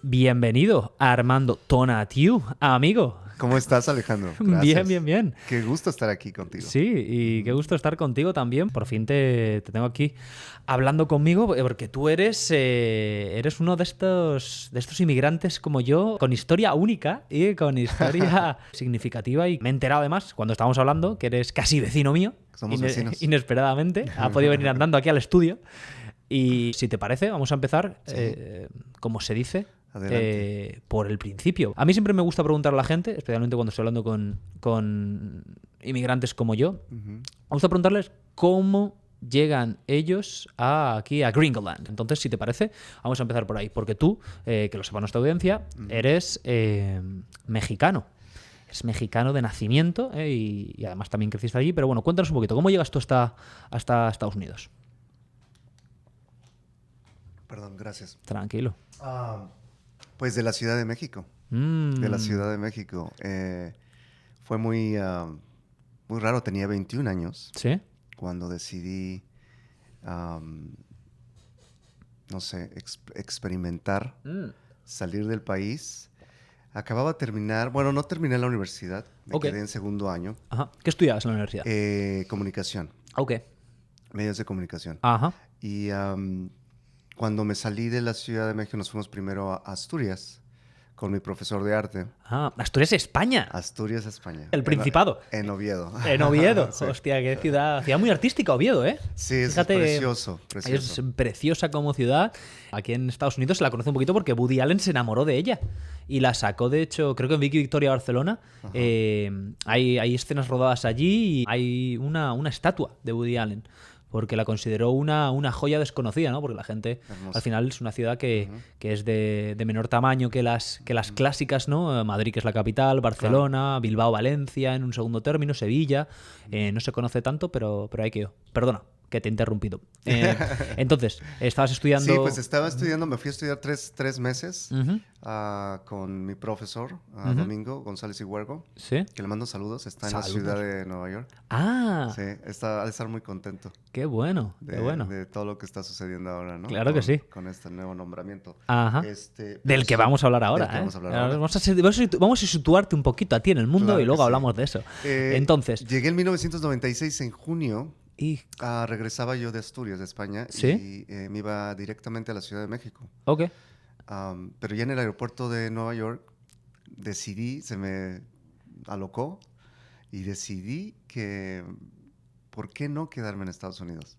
Bienvenido a Armando Tonatiu, amigo. ¿Cómo estás, Alejandro? Gracias. Bien. Qué gusto estar aquí contigo. Sí, y qué gusto estar contigo también. Por fin te tengo aquí hablando conmigo, porque tú eres uno de estos inmigrantes como yo, con historia única y con historia significativa. Y me he enterado además, cuando estábamos hablando, que eres casi vecino mío. Somos vecinos. Inesperadamente. Ha podido venir andando aquí al estudio. Y si te parece, vamos a empezar, como se dice, por el principio. A mí siempre me gusta preguntar a la gente, especialmente cuando estoy hablando con inmigrantes como yo, me gusta preguntarles cómo llegan ellos aquí a Gringoland. Entonces, si te parece, vamos a empezar por ahí. Porque tú, que lo sepa nuestra audiencia, eres mexicano. Es mexicano de nacimiento y además también creciste allí. Pero bueno, cuéntanos un poquito, ¿cómo llegas tú hasta Estados Unidos? Perdón, gracias. Tranquilo. Pues de la Ciudad de México. De la Ciudad de México. Fue muy raro. Tenía 21 años. ¿Sí? Cuando decidí, no sé, experimentar, salir del país. Acababa de terminar, bueno, no terminé la universidad. Me quedé en segundo año. Ajá. ¿Qué estudiabas en la universidad? Comunicación. Ok. Medios de comunicación. Ajá. Y cuando me salí de la Ciudad de México, nos fuimos primero a Asturias con mi profesor de arte. Ah, Asturias, España. Asturias, España. El Principado. En Oviedo. En Oviedo. Sí. Hostia, qué ciudad muy artística, Oviedo, ¿eh? Sí, Fíjate, es precioso. es preciosa como ciudad. Aquí en Estados Unidos se la conoce un poquito porque Woody Allen se enamoró de ella y la sacó, de hecho, creo que en Vicky Victoria, Barcelona. Hay escenas rodadas allí y hay una estatua de Woody Allen, porque la consideró una joya desconocida, ¿no? Porque la gente, al final, es una ciudad que es de menor tamaño que las clásicas, ¿no? Madrid, que es la capital, Barcelona, Bilbao, Valencia, en un segundo término, Sevilla. No se conoce tanto, pero hay que... Perdona, que te he interrumpido. Entonces, ¿estabas estudiando...? Sí, pues estaba estudiando, me fui a estudiar tres meses con mi profesor, Domingo González Huergo, ¿Sí? que le mando saludos, está en la ciudad de Nueva York. Ah. Sí, ha de estar muy contento. Qué bueno, qué bueno. De todo lo que está sucediendo ahora, ¿no? Claro que sí. Con este nuevo nombramiento. Ajá. Del que vamos a hablar ahora. Vamos a situarte un poquito a ti en el mundo, claro, y luego hablamos de eso. Entonces, llegué en 1996, en junio. Regresaba yo de Asturias, de España, ¿sí? Y me iba directamente a la Ciudad de México. Ok. Pero ya en el aeropuerto de Nueva York se me alocó y decidí que ¿por qué no quedarme en Estados Unidos?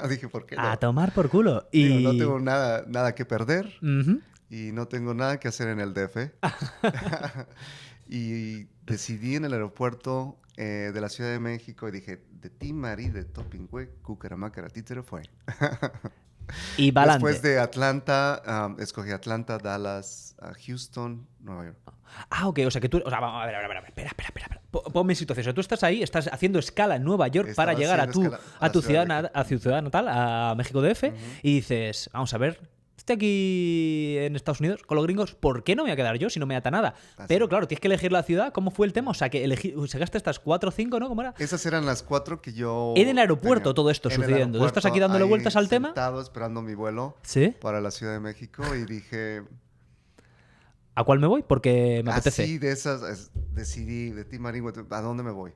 Dije, ¿por qué no? A tomar por culo. Digo, no tengo nada que perder y no tengo nada que hacer en el DF. Y decidí en el aeropuerto de la Ciudad de México y dije, de ti, Marí, de Topingüe, Cucaramácara, Títere fue. Y balante. Después de Atlanta, escogí Atlanta, Dallas, Houston, Nueva York. Ah, ok, o sea que tú... O sea, a ver, espera. Ponme en situación. O sea, tú estás ahí, estás haciendo escala en Nueva York para llegar a tu ciudad natal, a México DF, y dices, vamos a ver... Estoy aquí en Estados Unidos con los gringos, ¿por qué no me voy a quedar yo si no me ata nada? Pero claro, tienes que elegir la ciudad. ¿Cómo fue el tema? O sea, que sacaste estas 4 o 5, ¿no? ¿Cómo era? Esas eran las 4 que yo... En el aeropuerto todo esto sucediendo. ¿Tú estás aquí dándole vueltas al tema? Sentado esperando mi vuelo para la Ciudad de México y dije... ¿A cuál me voy? Porque me apetece. Así de esas decidí, de ti, Marín, ¿a dónde me voy?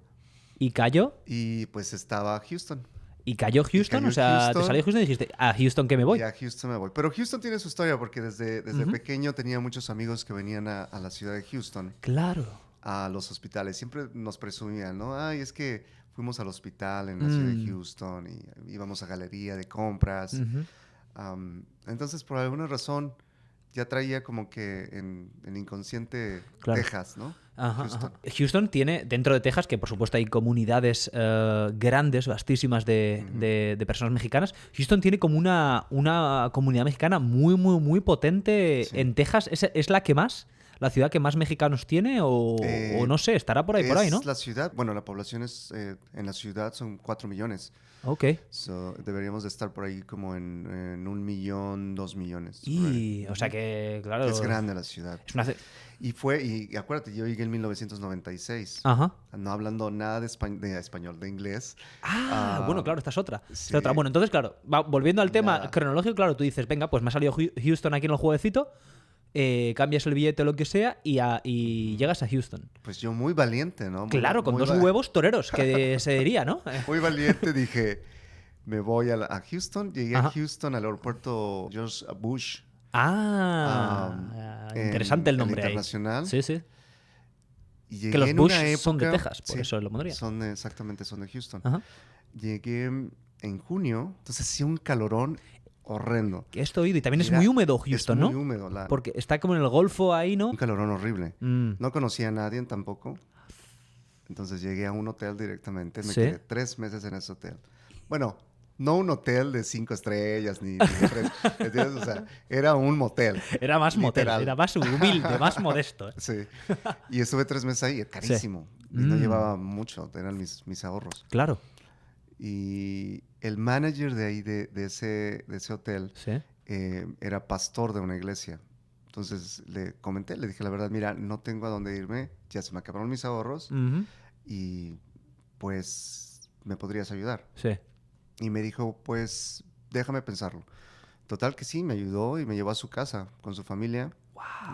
¿Y cayó? Y pues estaba Houston. ¿Y cayó Houston? O sea, Houston. Te salió Houston y dijiste, ¿a Houston que me voy? Y a Houston me voy. Pero Houston tiene su historia porque desde pequeño tenía muchos amigos que venían a la ciudad de Houston. Claro. A los hospitales. Siempre nos presumían, ¿no? Ay, es que fuimos al hospital en la ciudad de Houston y íbamos a galería de compras. Entonces, por alguna razón, ya traía como que en inconsciente Texas, ¿no? Houston tiene, dentro de Texas, que por supuesto hay comunidades grandes, vastísimas de personas mexicanas, Houston tiene como una comunidad mexicana muy, muy, muy potente en Texas. ¿Es la que más la ciudad que más mexicanos tiene o no sé, estará por ahí, ¿no? Es la ciudad, bueno, la población en la ciudad son 4 millones. Ok. So, deberíamos de estar por ahí como en 1 millón, 2 millones. Y, o sea que, claro... Es grande la ciudad. Es una... Y acuérdate, yo llegué en 1996. Ajá. No hablando nada de español, de inglés. Bueno, claro, esta es otra. Sí. Esta es otra. Bueno, entonces, claro, volviendo al tema Nada. cronológico, claro, tú dices, venga, pues me ha salido Houston aquí en el jueguecito, cambias el billete o lo que sea y llegas a Houston. Pues yo muy valiente, ¿no? Claro, con dos huevos toreros, que se diría, ¿no? Muy valiente, dije, me voy a Houston. Llegué Ajá. a Houston, al aeropuerto George Bush. Interesante el nombre el ahí. internacional. Sí, sí. Y llegué Que los en Bush una son de época- Texas, por sí, eso lo pondría. Exactamente, son de Houston. Ajá. Llegué en junio, entonces hacía un calorón horrendo. Que esto he oído. Y también es Era- muy húmedo Houston, es muy ¿no? húmedo, Porque está como en el Golfo ahí, ¿no? un calorón horrible. Mm. No conocía a nadie tampoco. Entonces llegué a un hotel directamente. Me Sí. quedé 3 meses en ese hotel. Bueno, no un hotel de 5 estrellas ni de 3. ¿Entiendes? O sea, era un motel. Era más motel, Literal. era más humilde, más modesto. ¿eh? Sí. Y estuve 3 meses ahí, carísimo. Y no llevaba mucho, eran mis ahorros. Claro. Y el manager de ahí, de ese hotel, Sí. era pastor de una iglesia. Entonces le comenté, le dije la verdad, mira, no tengo a dónde irme, ya se me acabaron mis ahorros Ujú. y pues me podrías ayudar. Sí. Y me dijo, pues déjame pensarlo. Total que sí, me ayudó y me llevó a su casa con su familia.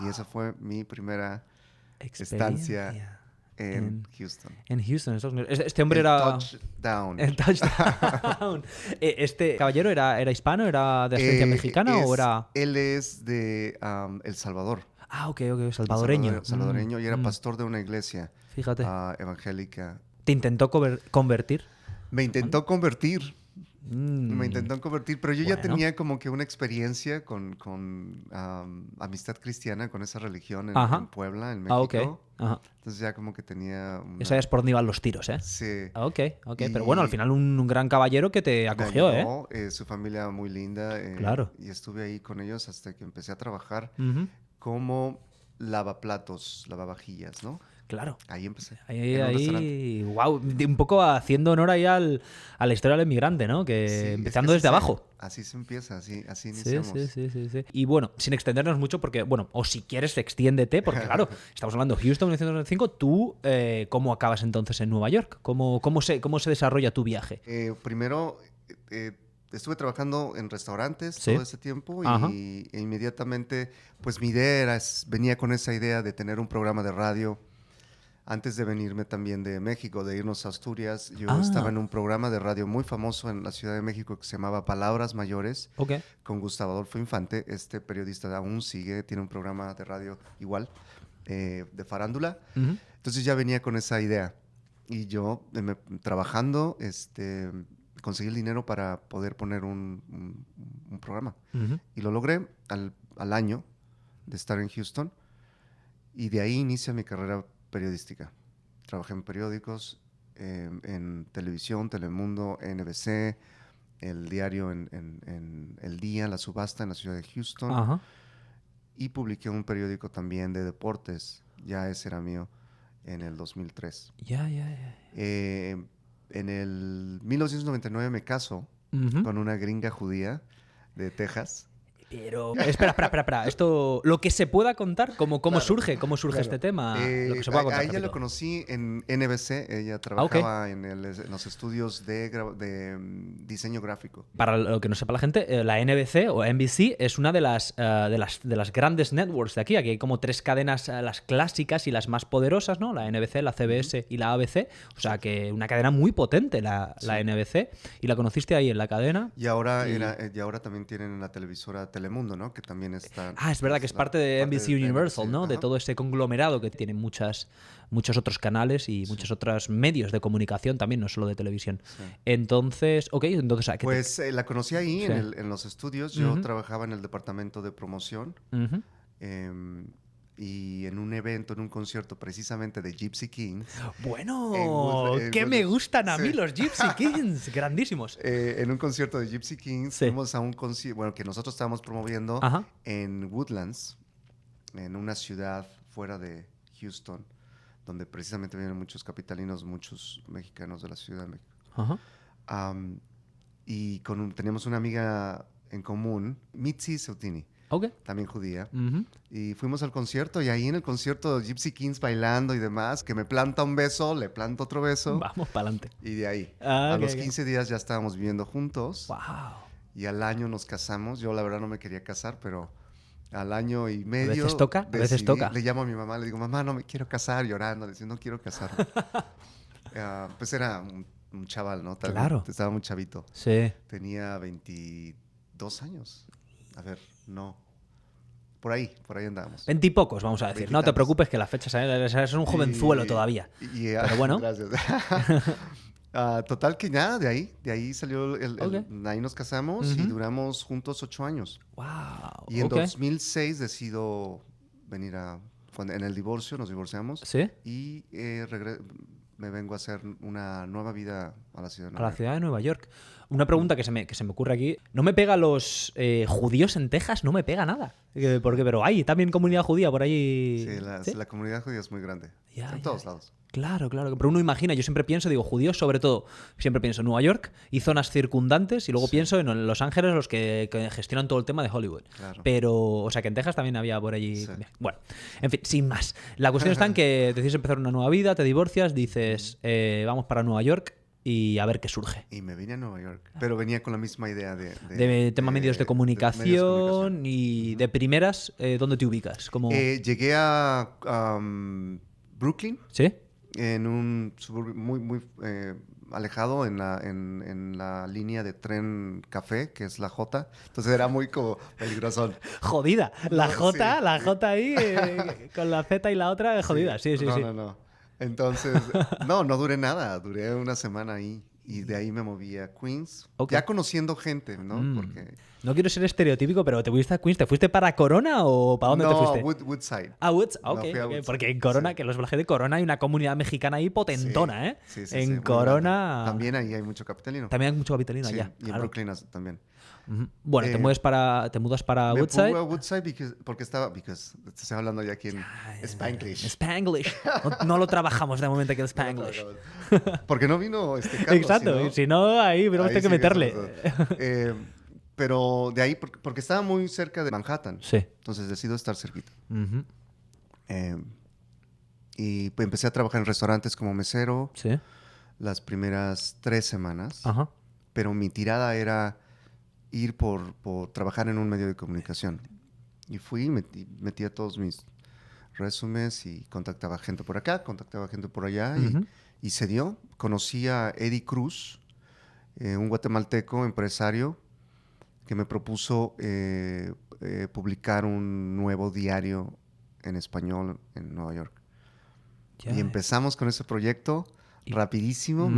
Y esa fue mi primera estancia Experiencia en Houston. en Houston, Estados Unidos. Este hombre El era... touchdown. El touchdown. ¿Este caballero era hispano, era de ascendencia mexicana o era...? Él es de El Salvador. Ah, ok, salvadoreño. Salvadoreño y era pastor de una iglesia Fíjate. evangélica. ¿Te intentó convertir? Me intentó convertir. Mm. Me intentó convertir, pero yo ya Bueno. tenía como que una experiencia con amistad cristiana, con esa religión Ajá. en Puebla, en Ah, México. ok. Ajá. Entonces ya como que tenía Ya sabes por dónde iban los tiros, ¿eh? Sí. Ah, ok. Y Pero bueno, al final un gran caballero que te me acogió, ¿eh? ayudó, su familia muy linda. Claro. Y estuve ahí con ellos hasta que empecé a trabajar Ujú. como lavaplatos, lavavajillas, ¿no? Claro. Ahí empecé. Ahí, en un restaurante. ahí, wow, un poco haciendo honor ahí a la historia del inmigrante, ¿no? Que Sí, es empezando que desde abajo. Así se empieza, así Sí, iniciamos. sí. Y bueno, sin extendernos mucho, porque, bueno, o si quieres, extiéndete, porque claro, estamos hablando de Houston 1995. ¿Tú cómo acabas entonces en Nueva York? ¿Cómo se desarrolla tu viaje? Primero, estuve trabajando en restaurantes Sí. todo ese tiempo Ajá. e inmediatamente, pues mi idea venía con esa idea de tener un programa de radio. Antes de venirme también de México, de irnos a Asturias, yo estaba en un programa de radio muy famoso en la Ciudad de México que se llamaba Palabras Mayores, Ok. con Gustavo Adolfo Infante. Este periodista aún sigue, tiene un programa de radio igual, de farándula. Ujú. Entonces ya venía con esa idea. Y yo, trabajando, conseguí el dinero para poder poner un programa. Ujú. Y lo logré al año de estar en Houston. Y de ahí inicia mi carrera periodística. Trabajé en periódicos, en televisión, Telemundo, NBC, el diario en El Día, La Subasta en la ciudad de Houston. Ajá. Y publiqué un periódico también de deportes. Ya ese era mío en el 2003. Ya. En el 1999 me caso Ujú. con una gringa judía de Texas. Pero, espera. Esto, lo que se pueda contar, ¿cómo Claro, surge claro. este tema? Lo que se pueda contar. A ella capítulo. lo conocí en NBC. Ella trabajaba en los estudios de diseño gráfico. Para lo que no sepa la gente, la NBC o NBC es una de las grandes networks de aquí. Aquí hay como 3 cadenas, las clásicas y las más poderosas, ¿no? La NBC, la CBS y la ABC. O sea que una cadena muy potente, la NBC. Y la conociste ahí en la cadena. Y ahora, y ahora también tienen la televisora Telemundo, ¿no? Que también está... Es verdad que es parte de NBC Universal, ¿no? De todo ese conglomerado que tiene muchos otros canales y muchos otros medios de comunicación también, no solo de televisión. Sí. Entonces, ¿a qué Pues la conocí ahí Sí. en los estudios. Yo Ujú. trabajaba en el departamento de promoción. Ujú. Y en un evento, en un concierto precisamente de Gypsy Kings, Bueno, en que me Woodlands. gustan a mí Sí. los Gypsy Kings, grandísimos. en un concierto de Gypsy Kings, Sí. fuimos a un concierto, bueno, que nosotros estábamos promoviendo Ajá. en Woodlands, en una ciudad fuera de Houston, donde precisamente vienen muchos capitalinos, muchos mexicanos de la Ciudad de México. Ajá. Y teníamos una amiga en común, Mitzi Sautini, Ok. también judía. Ujú. Y fuimos al concierto y ahí en el concierto Gypsy Kings bailando y demás, que me planta un beso, le planto otro beso. Vamos para adelante. Y de ahí. Ah, A ok, los ok. 15 días ya estábamos viviendo juntos. Wow. Y al año nos casamos. Yo la verdad no me quería casar, pero al año y medio veces toca, a veces decidí, toca. le llamo a mi mamá, le digo, mamá, no me quiero casar, llorando, le digo, no quiero casarme. Pues era un chaval, ¿no? Claro. Estaba muy chavito. Sí. Tenía 22 años. A ver, no. Por ahí andábamos. 20 y pocos, vamos a decir. No te Veintitantos. preocupes que las fechas eres un jovenzuelo todavía. Pero bueno. Gracias. Total que nada, de ahí salió Ok. ahí nos casamos y Ujú. duramos juntos 8 años. Wow. Y en Ok. 2006 decido venir en el divorcio, nos divorciamos. ¿Sí? Y me vengo a hacer una nueva vida a la ciudad de A Nueva la York. ciudad de Nueva York. Una pregunta que se me ocurre aquí. No me pega a los judíos en Texas, no me pega nada. ¿Por qué? Pero hay también comunidad judía por allí. Sí, ¿Sí? la comunidad judía es muy grande. Ya, En ya, todos ya. lados. Claro, claro. Pero uno imagina, yo siempre pienso, digo, judíos sobre todo, siempre pienso en Nueva York y zonas circundantes y luego Sí. pienso en Los Ángeles, los que gestionan todo el tema de Hollywood. Claro. Pero, o sea, que en Texas también había por allí. Sí. Bueno, en fin, sin más. La cuestión está en que decides empezar una nueva vida, te divorcias, dices, vamos para Nueva York y a ver qué surge. Y me vine a Nueva York. Pero venía con la misma idea De tema medios de comunicación y de primeras, ¿dónde te ubicas? Como... Llegué a Brooklyn, ¿Sí? en un suburbio muy alejado en la línea de tren café, que es la J. Entonces era muy como peligroso. Jodida. La No, J, sí, la sí. J ahí, con la Z y la otra, jodida. Sí, sí, no, sí. No. Entonces, no duré nada. Duré una semana ahí. Y de ahí me moví a Queens. Ok. Ya conociendo gente, ¿no? Mm. Porque... No quiero ser estereotípico, pero ¿te fuiste a Queens? ¿Te fuiste para Corona o para dónde te fuiste? Woodside. Ah, Woods. No, Ok, fui a ok. Woodside. Porque en Corona, Sí. que los viajes de Corona hay una comunidad mexicana ahí potentona, Sí, ¿eh? sí, En muy Corona... grande. También ahí hay mucho capitalino. También hay mucho capitalino Sí, allá. y en Claro. Brooklyn también. Ujú. Bueno, te Eh, mudas para Me Woodside. fui a Woodside porque estoy hablando ya aquí en Spanglish. Spanglish. No lo trabajamos de momento aquí el Spanglish. Porque no vino Carlos. Exacto. Y si no, ahí hubiéramos ahí tenido que sí meterle. pero de ahí, porque estaba muy cerca de Manhattan. Sí. Entonces decido estar cerquita. Ujú. Y pues, empecé a trabajar en restaurantes como mesero Sí. las primeras 3 semanas. Ajá. Pero mi tirada era ir por trabajar en un medio de comunicación. Y fui, metía todos mis resúmenes y contactaba gente por acá, contactaba gente por allá. Ujú. Y se dio. Conocí a Eddie Cruz, un guatemalteco empresario que me propuso publicar un nuevo diario en español en Nueva York. Ya, Y empezamos con ese proyecto rapidísimo, Ujú.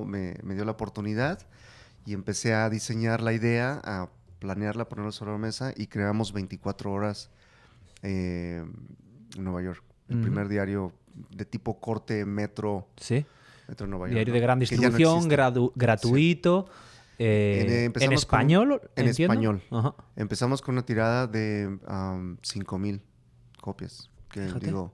me dio la oportunidad y empecé a diseñar la idea, a planearla, ponerla sobre la mesa y creamos 24 horas en Nueva York. El Ujú. primer diario de tipo corte metro Sí. Nueva York. Diario ¿no? de gran Que ya no distribución, existe. gratuito. ¿En Empezamos español? en entiendo. español. Ajá. Empezamos con una tirada de 5,000 copias, que Fíjate. digo,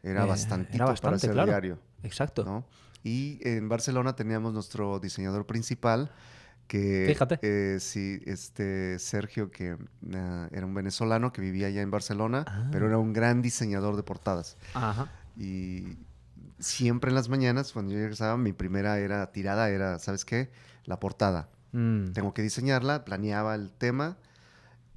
era bastantito Era para bastante, hacer claro. diario. Exacto. ¿No? Y en Barcelona teníamos nuestro diseñador principal, que Fíjate. sí, Sergio, que era un venezolano que vivía allá en Barcelona, Ah. pero era un gran diseñador de portadas. Ajá. Y siempre en las mañanas, cuando yo regresaba, mi primera tirada era, ¿sabes qué? La portada. Mm. Tengo que diseñarla, planeaba el tema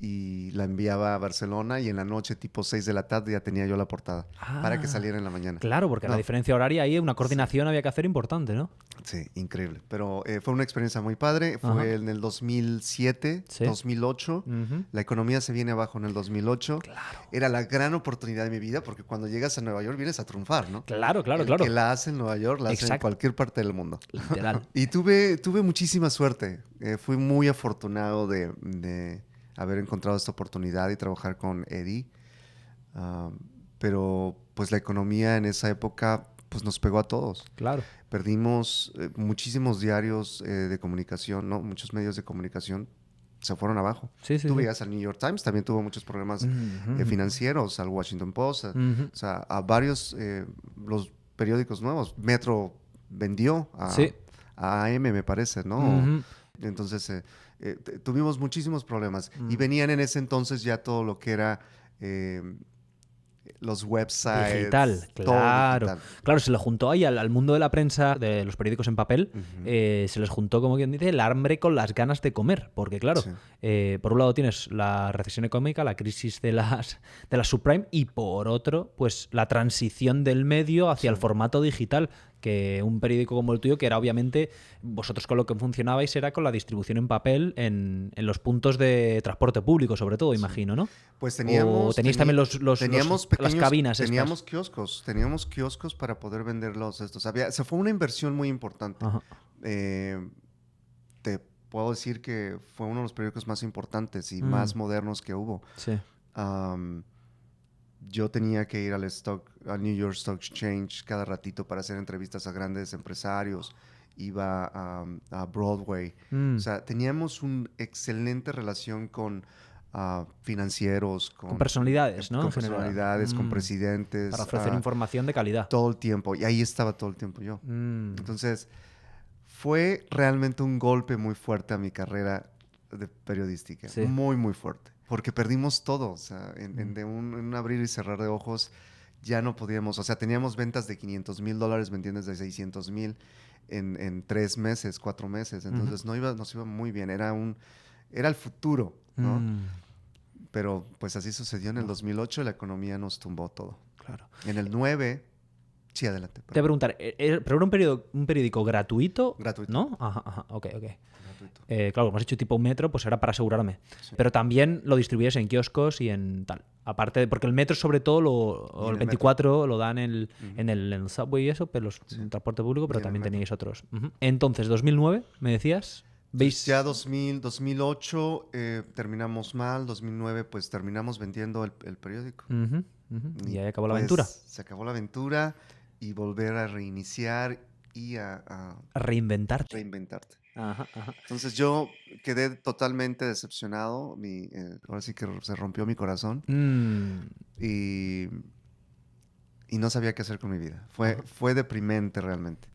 y la enviaba a Barcelona y en la noche, tipo 6 de la tarde, ya tenía yo la portada para que Ah. saliera en la mañana. Claro, porque la No. diferencia horaria ahí, una coordinación había que hacer importante, ¿no? Sí, increíble. Pero fue una experiencia muy padre. Fue Ajá. en el 2007, Sí. 2008. Ujú. La economía se viene abajo en el 2008. Claro. Era la gran oportunidad de mi vida porque cuando llegas a Nueva York vienes a triunfar, ¿no? Claro, claro, El claro. que la hace en Nueva York, la hace en Exacto. cualquier parte del mundo. Literal. Y tuve muchísima suerte. Fui muy afortunado de haber encontrado esta oportunidad y trabajar con Eddie. Pero pues la economía en esa época pues nos pegó a todos. Claro. Perdimos muchísimos diarios de comunicación, ¿no? Muchos medios de comunicación se fueron abajo. Sí, sí, Tú sí. veías al New York Times, también tuvo muchos problemas financieros, al Washington Post, Ujú. o sea, a varios, los periódicos nuevos. Metro vendió Sí. a AM, me parece, ¿no? Ujú. Entonces, tuvimos muchísimos problemas. Y Mm. venían en ese entonces ya todo lo que era eh, los Digital, websites, todo claro. digital. Claro, se le juntó ahí al mundo de la prensa, de los periódicos en papel, Ujú. se les juntó, como quien dice, el hambre con las ganas de comer. Porque, claro, Sí. por un lado tienes la recesión económica, la crisis de las subprime, y por otro, pues la transición del medio hacia el formato digital. Que un periódico como el tuyo, que era obviamente, vosotros con lo que funcionabais era con la distribución en papel en los puntos de transporte público, sobre todo, imagino, ¿no? Pues O teníais también teníamos las cabinas teníamos estas. teníamos kioscos para poder venderlos estos. Se fue una inversión muy importante. Ajá. Eh, te puedo decir que fue uno de los periódicos más importantes y Mm. más modernos que hubo. Sí. Yo tenía que ir al New York Stock Exchange cada ratito para hacer entrevistas a grandes empresarios. Iba a Broadway. Mm. O sea, teníamos una excelente relación con financieros, Con personalidades, ¿no? con En general. personalidades, con presidentes. Para ofrecer información de calidad. Todo el tiempo. Y ahí estaba todo el tiempo yo. Mm. Entonces, fue realmente un golpe muy fuerte a mi carrera de periodística. Sí. Muy, muy fuerte. Porque perdimos todo. O sea, en un abrir y cerrar de ojos ya no podíamos. O sea, teníamos ventas de $500,000, ¿me entiendes? De 600,000 en 3 meses, 4 meses. Entonces nos iba muy bien. Era el futuro, ¿no? Pero pues así sucedió en el 2008. La economía nos tumbó todo. Claro. En el 9... Sí, adelante. Te voy a preguntar, ¿pero era un periódico gratuito? Gratuito. ¿No? Ajá, ok. Gratuito. Claro, como has dicho tipo metro, pues era para asegurarme. Sí. Pero también lo distribuyes en kioscos y en tal. Aparte, porque el metro sobre todo, o el el 24 lo dan en el subway y eso, pero en el transporte público, pero Y en el también metro. teníais otros. Entonces, 2009, me decías, ¿veis? Ya 2008 terminamos mal, 2009 pues terminamos vendiendo el periódico. Y ahí acabó la Pues, aventura. Se acabó la aventura y volver a reiniciar y a A reinventarte. reinventarte. Ajá. Entonces yo quedé totalmente decepcionado, ahora sí que se rompió mi corazón y no sabía qué hacer con mi vida. Fue deprimente realmente.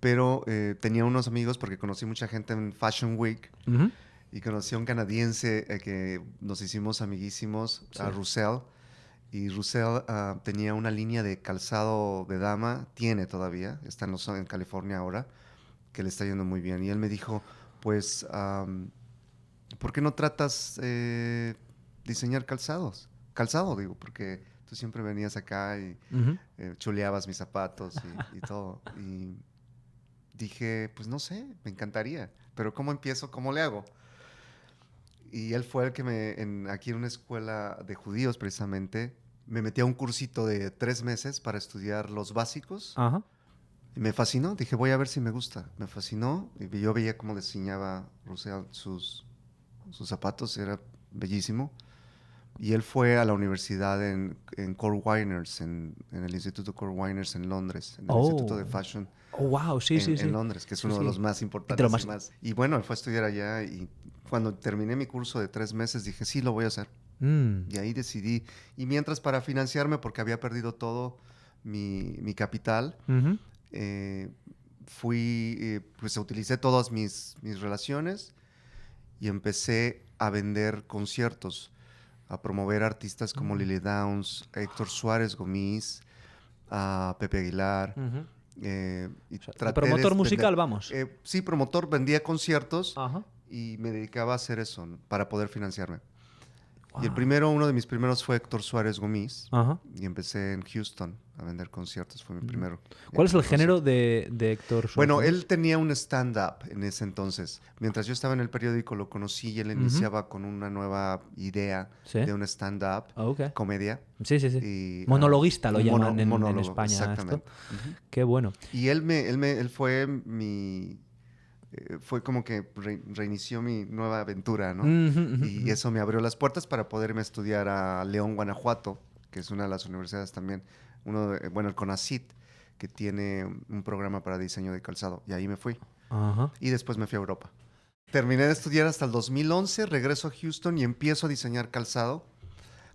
Pero tenía unos amigos porque conocí mucha gente en Fashion Week y conocí a un canadiense que nos hicimos amiguísimos, a Russell. Y Russell tenía una línea de calzado de dama, tiene todavía, está en California ahora, que le está yendo muy bien. Y él me dijo, pues, ¿por qué no tratas diseñar calzados? Calzado, digo, porque tú siempre venías acá y chuleabas mis zapatos y todo. Y dije, pues no sé, me encantaría, pero ¿cómo empiezo? ¿Cómo le hago? Y él fue el que aquí en una escuela de judíos precisamente, me metí a un cursito de 3 meses para estudiar los básicos. Ajá. Y me fascinó, dije, voy a ver si me gusta. Me fascinó, y yo veía cómo diseñaba Russell sus zapatos, era bellísimo. Y él fue a la universidad en Corviners, en el Instituto Corviners en Londres, en el Instituto de Fashion. Oh, wow, sí. En Londres, que es uno de los más importantes. Y bueno, él fue a estudiar allá y cuando terminé mi curso de 3 meses dije, sí, lo voy a hacer. Y ahí decidí. Y mientras para financiarme, porque había perdido todo mi capital, pues utilicé todas mis relaciones y empecé a vender conciertos, a promover artistas como Lily Downs, Héctor Suárez Gómez, a Pepe Aguilar. Y promotor musical, vamos. Sí, promotor, vendía conciertos. Ajá. Y me dedicaba a hacer eso, ¿no? Para poder financiarme. Wow. Y uno de mis primeros fue Héctor Suárez Gómez. Ajá. Y empecé en Houston a vender conciertos, fue mi primero. ¿Cuál es el género de Héctor Suárez? Bueno, él tenía un stand-up en ese entonces. Mientras yo estaba en el periódico lo conocí y él iniciaba con una nueva idea de un stand-up, comedia. Sí. Y, monologuista lo llaman en España. Exactamente. Qué bueno. Y él fue fue como que reinició mi nueva aventura, ¿no? Y eso me abrió las puertas para poderme estudiar a León, Guanajuato, que es una de las universidades también, el CONACYT, que tiene un programa para diseño de calzado. Y ahí me fui. Ajá. Y después me fui a Europa. Terminé de estudiar hasta el 2011, regreso a Houston y empiezo a diseñar calzado.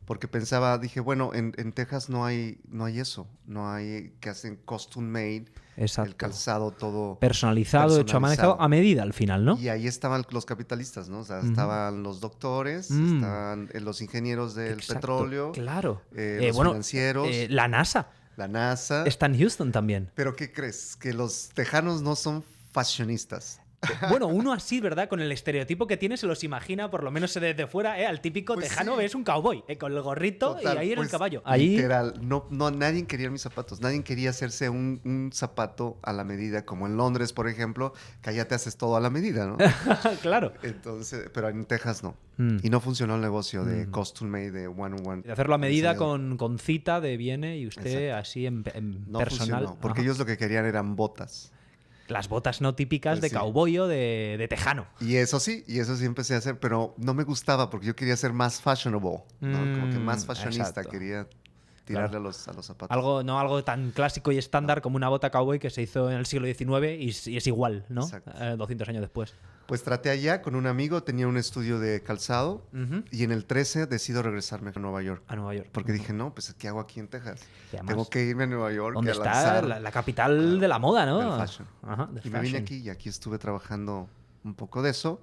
Porque pensaba, dije, bueno, en Texas no hay eso. No hay que hacen custom made. Exacto. El calzado todo personalizado, hecho a manejado a medida al final, ¿no? Y ahí estaban los capitalistas, ¿no? O sea, estaban los doctores, estaban los ingenieros del petróleo, claro. Los financieros. La NASA. La NASA. Está en Houston también. Pero ¿qué crees? Que los tejanos no son fashionistas. Bueno, uno así, ¿verdad? Con el estereotipo que tiene, se los imagina, por lo menos desde fuera, al típico pues tejano, sí. es un cowboy, con el gorrito. Total, y ahí en el caballo. Ahí... Literal, no, nadie quería mis zapatos, nadie quería hacerse un zapato a la medida, como en Londres, por ejemplo, que allá te haces todo a la medida, ¿no? Claro. Entonces, pero en Texas no. Y no funcionó el negocio de custom made, de one-on-one. De hacerlo a medida con cita de viene y usted Exacto. Así en no personal. Funcionó, porque ellos lo que querían eran botas. Las botas no típicas de cowboy o de tejano. Y eso sí empecé a hacer, pero no me gustaba porque yo quería ser más fashionable, ¿no? Como que más fashionista, exacto. Quería tirarle a los zapatos. Algo tan clásico y estándar como una bota cowboy que se hizo en el siglo XIX y es igual, ¿no? 200 años después. Pues traté allá con un amigo, tenía un estudio de calzado y en el 13 decido regresarme a Nueva York. A Nueva York. Porque dije, no, pues ¿qué hago aquí en Texas? Además, tengo que irme a Nueva York. ¿Dónde está la capital de la moda, no? Del fashion. Me vine aquí y aquí estuve trabajando un poco de eso.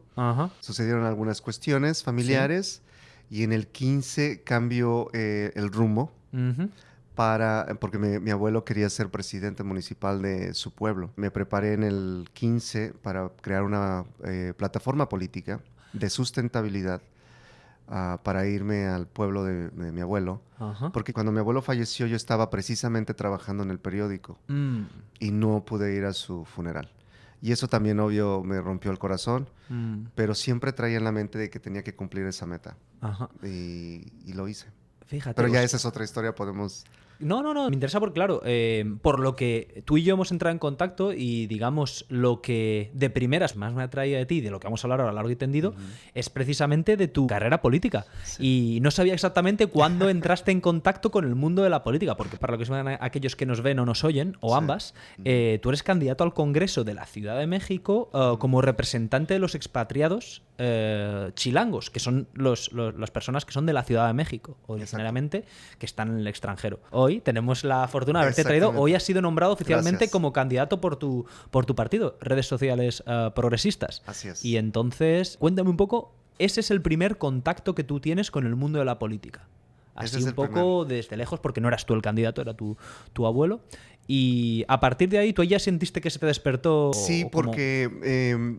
Sucedieron algunas cuestiones familiares y en el 15 cambio el rumbo. Porque mi abuelo quería ser presidente municipal de su pueblo. Me preparé en el 15 para crear una plataforma política de sustentabilidad para irme al pueblo de mi abuelo. Porque cuando mi abuelo falleció yo estaba precisamente trabajando en el periódico y no pude ir a su funeral. Y eso también, obvio, me rompió el corazón, pero siempre traía en la mente de que tenía que cumplir esa meta. Y lo hice. Fíjate. Pero ya esa es otra historia, podemos... No, me interesa porque, claro, por lo que tú y yo hemos entrado en contacto y, digamos, lo que de primeras más me atraía de ti, de lo que vamos a hablar ahora largo y tendido, es precisamente de tu carrera política. Sí. Y no sabía exactamente cuándo entraste en contacto con el mundo de la política, porque para lo que son aquellos que nos ven o nos oyen, o ambas, tú eres candidato al Congreso de la Ciudad de México como representante de los expatriados chilangos, que son las personas que son de la Ciudad de México, originariamente, que están en el extranjero. Hoy tenemos la fortuna de haberte traído. Hoy has sido nombrado oficialmente como candidato por tu partido, Redes Sociales Progresistas. Así es. Y entonces, cuéntame un poco, ese es el primer contacto que tú tienes con el mundo de la política. Así un poco desde lejos, porque no eras tú el candidato, era tu abuelo. Y a partir de ahí, ¿tú ya sentiste que se te despertó? Sí, porque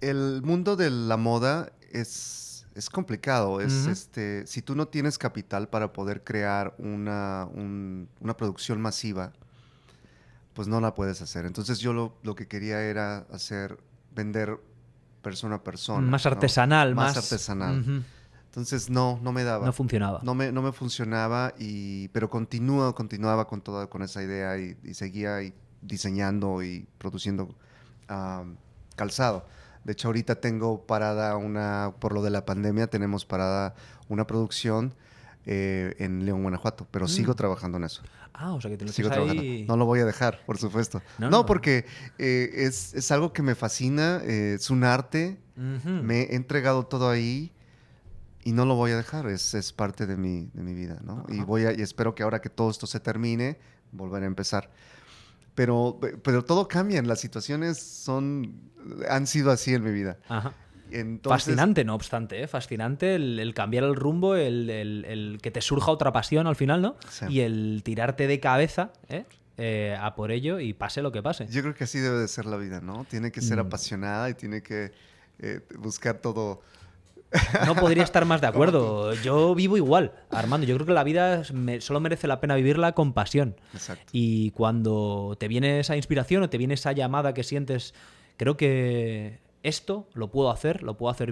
el mundo de la moda es complicado. Si tú no tienes capital para poder crear una producción masiva, pues no la puedes hacer. Entonces yo lo que quería era vender persona a persona. Más artesanal. ¿no? Más artesanal. Entonces no me daba. No funcionaba. No me funcionaba, pero continuaba con esa idea y seguía diseñando y produciendo calzado. De hecho, ahorita tengo parada por lo de la pandemia, tenemos parada una producción en León, Guanajuato, pero sigo trabajando en eso. O sea que te lo sigo trabajando. Ahí... No lo voy a dejar, por supuesto. No, porque es algo que me fascina, es un arte, me he entregado todo ahí y no lo voy a dejar, es parte de mi vida, ¿no? Y espero que ahora que todo esto se termine, volver a empezar. Pero todo cambia, las situaciones han sido así en mi vida. Entonces, fascinante, no obstante, fascinante el cambiar el rumbo, el que te surja otra pasión al final, ¿no? Sí. Y el tirarte de cabeza a por ello y pase lo que pase. Yo creo que así debe de ser la vida, ¿no? Tiene que ser apasionada y tiene que buscar todo. No podría estar más de acuerdo. Yo vivo igual, Armando. Yo creo que la vida solo merece la pena vivirla con pasión. Exacto. Y cuando te viene esa inspiración o te viene esa llamada que sientes, creo que esto lo puedo hacer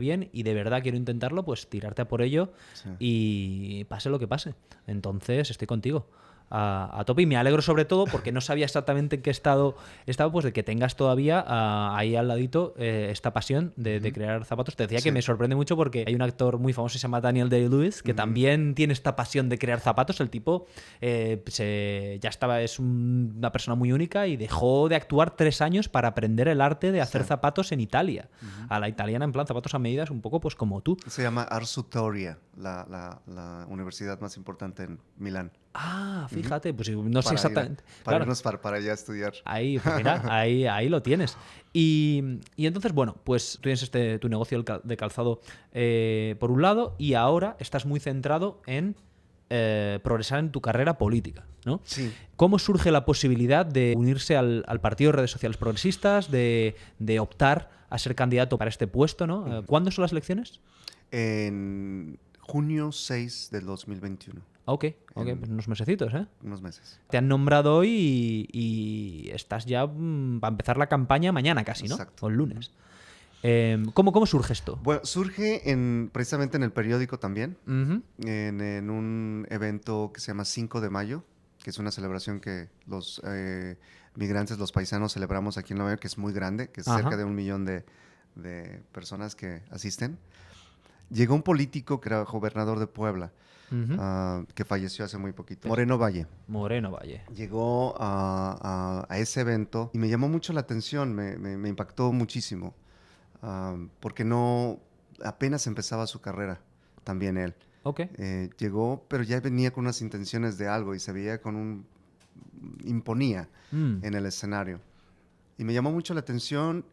bien y de verdad quiero intentarlo, pues tirarte a por ello y pase lo que pase. Entonces estoy contigo. a tope, y me alegro sobre todo porque no sabía exactamente en qué estado estaba, pues de que tengas todavía ahí al ladito esta pasión de crear zapatos. Te decía que me sorprende mucho porque hay un actor muy famoso que se llama Daniel Day-Lewis que también tiene esta pasión de crear zapatos. El tipo ya estaba, es una persona muy única y dejó de actuar 3 años para aprender el arte de hacer zapatos en Italia. A la italiana, en plan zapatos a medidas, un poco pues como tú. Se llama Arsutoria, la universidad más importante en Milán. Ah, fíjate, pues no sé exactamente. Para irnos para allá a estudiar. Ahí, pues mira, ahí lo tienes. Y entonces, bueno, pues tú tienes tu negocio de calzado por un lado, y ahora estás muy centrado en progresar en tu carrera política, ¿no? Sí. ¿Cómo surge la posibilidad de unirse al Partido de Redes Sociales Progresistas, de optar a ser candidato para este puesto, ¿no? ¿Cuándo son las elecciones? En junio 6 del 2021. Ok, pues unos mesecitos, ¿eh? Unos meses. Te han nombrado hoy y estás ya para empezar la campaña mañana casi, ¿no? Exacto. O el lunes. ¿Cómo surge esto? Bueno, surge precisamente en el periódico también, en un evento que se llama 5 de mayo, que es una celebración que los migrantes, los paisanos celebramos aquí en Nueva York, que es muy grande, que es cerca de 1 millón de personas que asisten. Llegó un político que era gobernador de Puebla, que falleció hace muy poquito. Moreno Valle. Llegó a ese evento y me llamó mucho la atención, me impactó muchísimo, porque apenas empezaba su carrera, también él. Llegó, pero ya venía con unas intenciones de algo y se veía imponía en el escenario. Y me llamó mucho la atención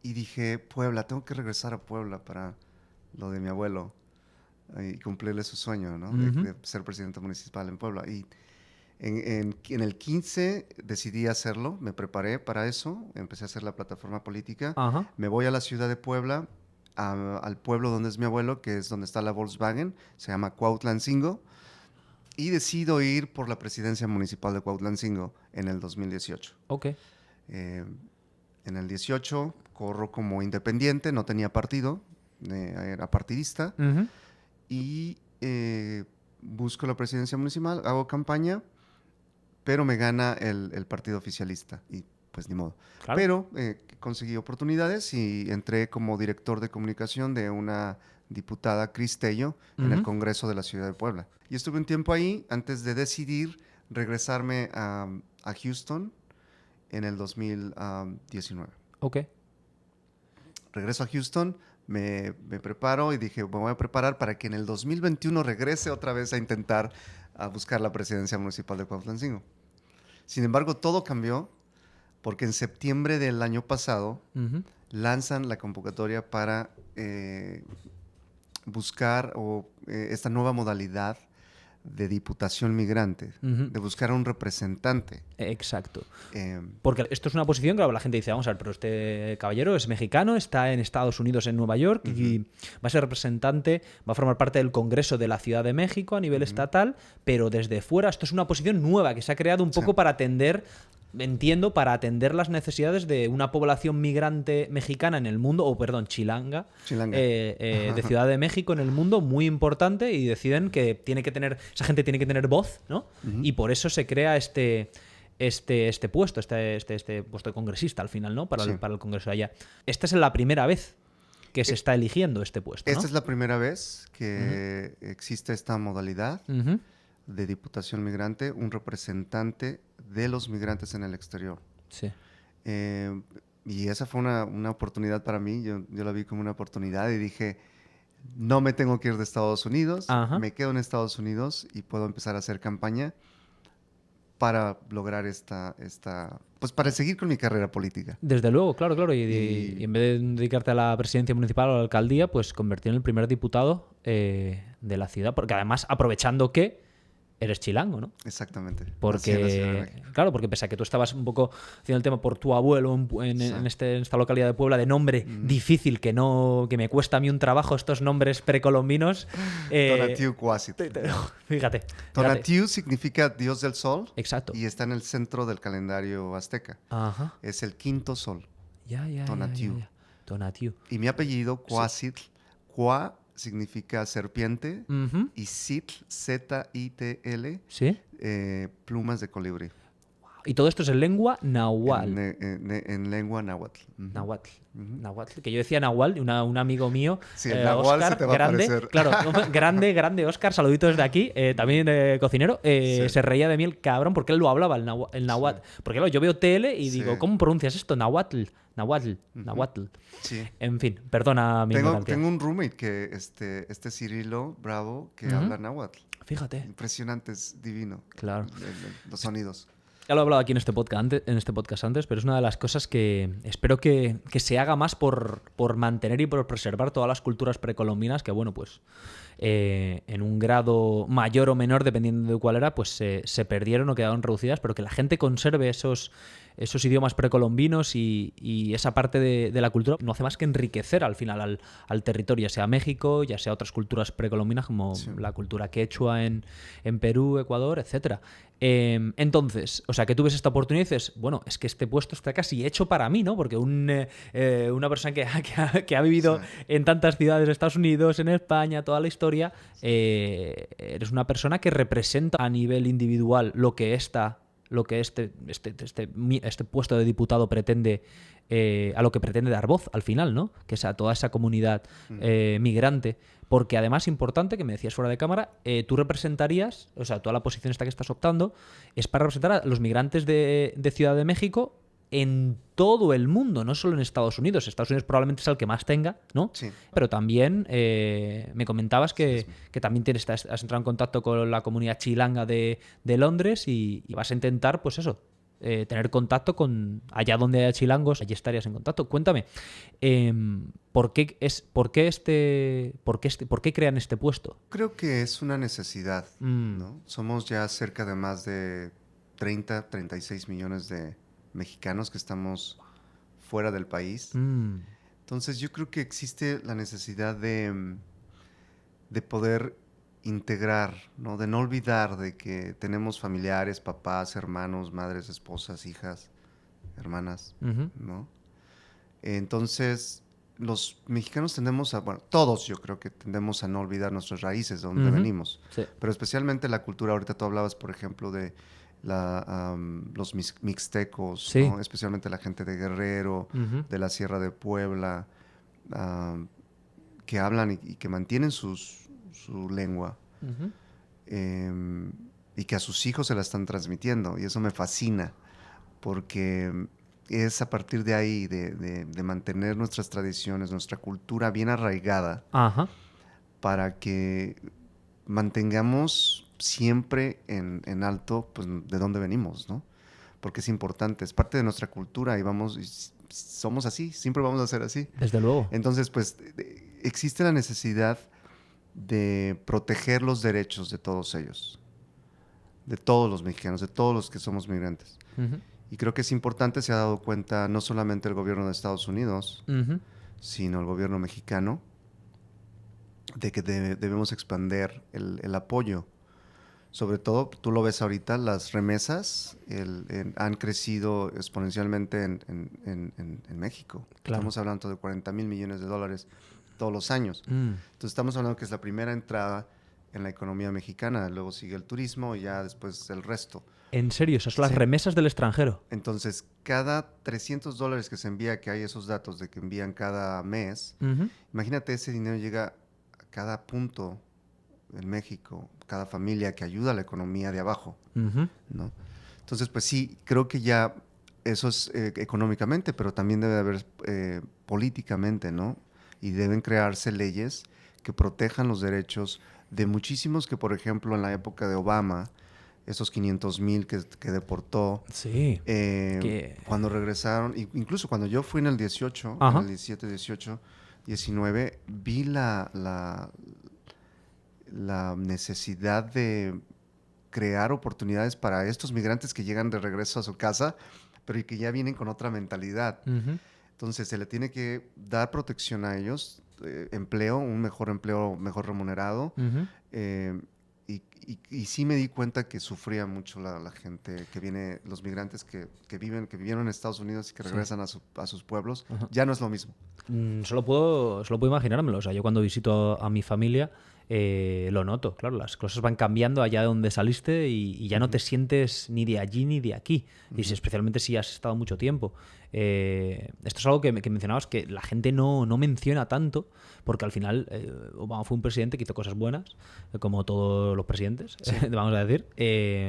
y dije, Puebla, tengo que regresar a Puebla para lo de mi abuelo y cumplirle su sueño, ¿no? De ser presidente municipal en Puebla. Y en el 15 decidí hacerlo, me preparé para eso, empecé a hacer la plataforma política. Me voy a la ciudad de Puebla, al pueblo donde es mi abuelo, que es donde está la Volkswagen, se llama Cuautlancingo, y decido ir por la presidencia municipal de Cuautlancingo en el 2018. En el 18 corro como independiente, no tenía partido, era partidista, y busco la presidencia municipal, hago campaña, pero me gana el partido oficialista y pues ni modo. Claro. Pero conseguí oportunidades y entré como director de comunicación de una diputada, Cris Tello, en el Congreso de la Ciudad de Puebla. Y estuve un tiempo ahí antes de decidir regresarme a Houston en el 2019. Regreso a Houston, me preparo y dije, me voy a preparar para que en el 2021 regrese otra vez a intentar buscar la presidencia municipal de Cuautlancingo. Sin embargo, todo cambió porque en septiembre del año pasado lanzan la convocatoria para buscar esta nueva modalidad de diputación migrante, de buscar a un representante. Exacto. Porque esto es una posición que la gente dice, vamos a ver, pero este caballero es mexicano, está en Estados Unidos, en Nueva York, y va a ser representante, va a formar parte del Congreso de la Ciudad de México a nivel estatal, pero desde fuera esto es una posición nueva que se ha creado un poco para atender... Entiendo, para atender las necesidades de una población migrante mexicana en el mundo, chilanga. De Ciudad de México en el mundo, muy importante, y deciden que esa gente tiene que tener voz, ¿no? Y por eso se crea este puesto, este puesto de congresista al final, ¿no? Para el Congreso de allá. Esta es la primera vez que se está eligiendo este puesto, ¿no? Esta es la primera vez que existe esta modalidad de diputación migrante, un representante de los migrantes en el exterior. Y esa fue una oportunidad para mí, yo la vi como una oportunidad y dije, no me tengo que ir de Estados Unidos, me quedo en Estados Unidos y puedo empezar a hacer campaña para lograr pues para seguir con mi carrera política. Desde luego, claro. Y en vez de dedicarte a la presidencia municipal o a la alcaldía, pues convertir en el primer diputado de la ciudad, porque además aprovechando que eres chilango, ¿no? Exactamente. Porque pese a que tú estabas un poco haciendo el tema por tu abuelo en esta localidad de Puebla, de nombre difícil, que me cuesta a mí un trabajo estos nombres precolombinos. Tonatiuh Cuauhcitl. Fíjate. Tonatiuh significa Dios del Sol. Exacto. Y está en el centro del calendario azteca. Es el quinto sol. Tonatiuh. Y mi apellido, Cuauhcitl, Cuá significa serpiente y Citl, Z-I-T-L, plumas de colibrí. Y todo esto es en lengua nahual. En lengua náhuatl. Nahuatl. Nahuatl. Que yo decía nahual, y un amigo mío, Sí, el nahual Oscar, se te va grande, a parecer. claro, grande Oscar, saluditos desde aquí, también cocinero, Sí. se reía de mí el cabrón porque él lo hablaba, el nahuatl. Sí. Porque claro, yo veo tele y Sí. digo, ¿cómo pronuncias esto? Nahuatl, nahuatl. Sí. En fin, perdona mi ignorancia. Tengo un roommate que este Cirilo Bravo que habla náhuatl. Fíjate. Impresionante, es divino. Claro. Los sonidos. Ya lo he hablado aquí en este podcast antes, pero es una de las cosas que espero que se haga más por mantener y por preservar todas las culturas precolombinas que, bueno, pues en un grado mayor o menor, dependiendo de cuál era, pues se perdieron o quedaron reducidas, pero que la gente conserve esos idiomas precolombinos y esa parte de la cultura no hace más que enriquecer al final al territorio, ya sea México, ya sea otras culturas precolombinas como la cultura quechua en Perú, Ecuador, etcétera. Entonces, o sea, que tú ves esta oportunidad y dices, bueno, es que este puesto está casi hecho para mí, ¿no? Porque una persona que ha vivido en tantas ciudades de Estados Unidos, en España, toda la historia, eres una persona que representa a nivel individual lo que este puesto de diputado pretende, a lo que pretende dar voz al final, ¿no? Que es a toda esa comunidad migrante. Porque además, importante, que me decías fuera de cámara, tú representarías, o sea, toda la posición esta que estás optando, es para representar a los migrantes de Ciudad de México en todo el mundo, no solo en Estados Unidos. Estados Unidos probablemente es el que más tenga, ¿no? Sí. Pero también me comentabas que también has entrado en contacto con la comunidad chilanga de Londres y vas a intentar, pues eso, tener contacto con allá donde haya chilangos, allí estarías en contacto. Cuéntame, ¿por qué crean este puesto? Creo que es una necesidad, ¿no? Somos ya cerca de más de 36 millones de mexicanos que estamos fuera del país. Entonces yo creo que existe la necesidad de poder integrar, ¿no? De no olvidar de que tenemos familiares, papás, hermanos, madres, esposas, hijas, hermanas, ¿no? Entonces, los mexicanos tendemos bueno, todos yo creo que tendemos a no olvidar nuestras raíces, de donde venimos. Sí. Pero especialmente la cultura, ahorita tú hablabas, por ejemplo, de los mixtecos, Sí. ¿no? Especialmente la gente de Guerrero, de la Sierra de Puebla, que hablan y que mantienen su lengua, y que a sus hijos se la están transmitiendo, y eso me fascina, porque es a partir de ahí, de mantener nuestras tradiciones, nuestra cultura bien arraigada, para que mantengamos siempre en alto, pues, de dónde venimos, ¿no? Porque es importante, es parte de nuestra cultura y somos así, siempre vamos a ser así. Desde luego. Entonces, pues, existe la necesidad de proteger los derechos de todos ellos, de todos los mexicanos, de todos los que somos migrantes. Y creo que es importante, se ha dado cuenta no solamente el gobierno de Estados Unidos, sino el gobierno mexicano, de que debemos expandir el apoyo. Sobre todo, tú lo ves ahorita, las remesas han crecido exponencialmente en México. Claro. Estamos hablando de $40 mil millones todos los años. Entonces estamos hablando que es la primera entrada en la economía mexicana, luego sigue el turismo y ya después el resto. ¿En serio? Esas son las remesas del extranjero. Entonces, cada $300 que se envía, que hay esos datos de que envían cada mes, imagínate, ese dinero llega a cada punto en México, cada familia que ayuda a la economía de abajo, ¿no? Entonces, pues sí, creo que ya eso es económicamente, pero también debe haber políticamente, ¿no? Y deben crearse leyes que protejan los derechos de muchísimos que, por ejemplo, en la época de Obama, esos 500,000 que deportó, sí, cuando regresaron, incluso cuando yo fui en el 18, en el 17, 18, 19, vi la necesidad de crear oportunidades para estos migrantes que llegan de regreso a su casa, pero que ya vienen con otra mentalidad. Entonces, se le tiene que dar protección a ellos, un mejor empleo, mejor remunerado. Y sí me di cuenta que sufría mucho la gente que viene, los migrantes que vivieron en Estados Unidos y que regresan a sus pueblos. Ya no es lo mismo. Solo puedo imaginármelo. O sea, yo cuando visito a mi familia, lo noto. Claro, las cosas van cambiando allá de donde saliste y ya no te sientes ni de allí ni de aquí. Y especialmente si has estado mucho tiempo. Esto es algo que mencionabas que la gente no menciona tanto, porque al final Obama fue un presidente que hizo cosas buenas, como todos los presidentes, vamos a decir,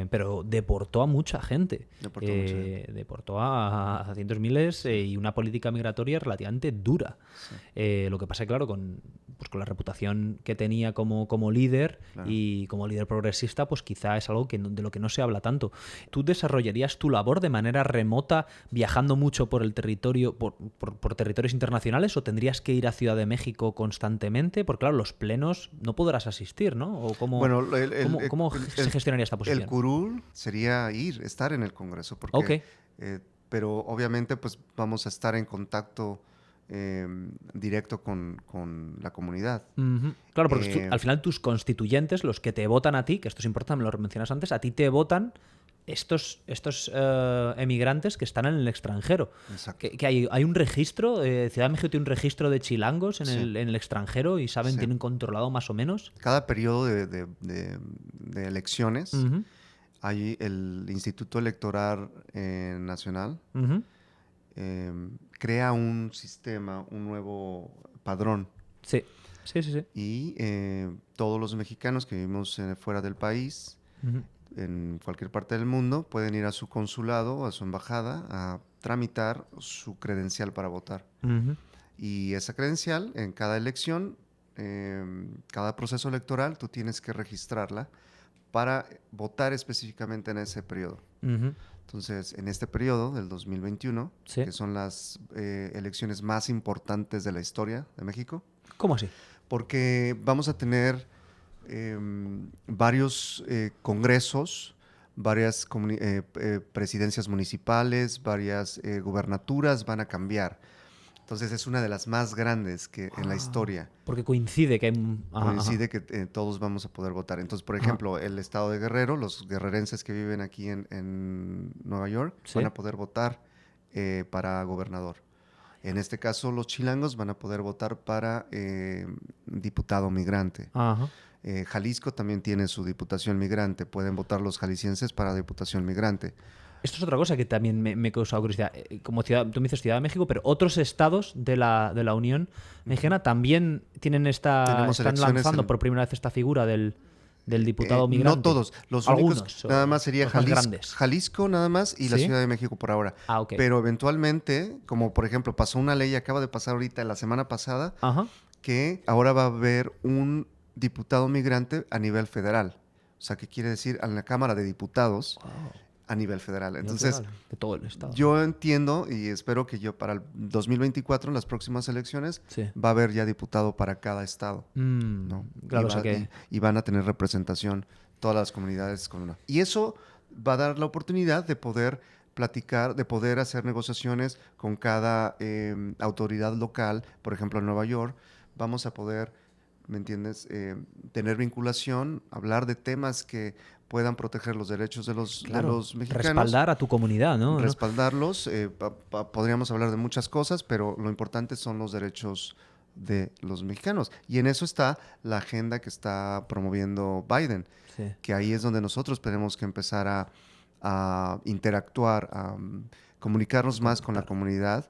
pero deportó a mucha gente. Deportó a cientos de miles y una política migratoria relativamente dura. Lo que pasa, claro, con la reputación que tenía como líder y como líder progresista, pues quizá es algo de lo que no se habla tanto. ¿Tú desarrollarías tu labor de manera remota, viajando mucho por el territorio, por territorios internacionales, o tendrías que ir a Ciudad de México constantemente? Porque claro, los plenos no podrás asistir, ¿no? ¿O cómo se gestionaría esta posición? El curul sería estar en el Congreso, porque, pero obviamente pues vamos a estar en contacto directo con la comunidad. Claro, porque al final tus constituyentes, los que te votan a ti, que esto es importante, me lo mencionas antes, a ti te votan estos emigrantes que están en el extranjero. Que hay un registro, Ciudad de México tiene un registro de chilangos en el extranjero y tienen controlado más o menos. Cada periodo de elecciones hay el Instituto Electoral Nacional crea un sistema, un nuevo padrón. Sí. Y todos los mexicanos que vivimos fuera del país, en cualquier parte del mundo, pueden ir a su consulado, a su embajada, a tramitar su credencial para votar. Y esa credencial, en cada elección, cada proceso electoral, tú tienes que registrarla para votar específicamente en ese periodo. Entonces, en este periodo del 2021, que son las elecciones más importantes de la historia de México. ¿Cómo así? Porque vamos a tener varios congresos, varias presidencias municipales, varias gubernaturas van a cambiar. Entonces es una de las más grandes en la historia. Porque coincide que... Coincide que todos vamos a poder votar. Entonces, por ejemplo, el estado de Guerrero, los guerrerenses que viven aquí en Nueva York, van a poder votar para gobernador. En este caso, los chilangos van a poder votar para diputado migrante. Jalisco también tiene su diputación migrante. Pueden votar los jaliscienses para diputación migrante. Esto es otra cosa que también me causa curiosidad. Como tú me dices Ciudad de México, pero otros estados de la Unión Mexicana también están lanzando por primera vez esta figura del diputado migrante. No todos. Los únicos nada más sería Jalisco nada más y la Ciudad de México por ahora. Pero eventualmente, como por ejemplo pasó una ley, acaba de pasar ahorita la semana pasada, que ahora va a haber un diputado migrante a nivel federal. O sea, ¿qué quiere decir? En la Cámara de Diputados. A nivel federal. Entonces, de todo el estado. Yo entiendo y espero que para el 2024, en las próximas elecciones, va a haber ya diputado para cada estado. ¿No? Claro, y van a tener representación todas las comunidades. Y eso va a dar la oportunidad de poder platicar, de poder hacer negociaciones con cada autoridad local. Por ejemplo, en Nueva York, vamos a poder, ¿me entiendes?, tener vinculación, hablar de temas que puedan proteger los derechos de los mexicanos. Respaldar a tu comunidad, ¿no? Respaldarlos. Podríamos hablar de muchas cosas, pero lo importante son los derechos de los mexicanos. Y en eso está la agenda que está promoviendo Biden, que ahí es donde nosotros tenemos que empezar a interactuar, a comunicarnos más con la comunidad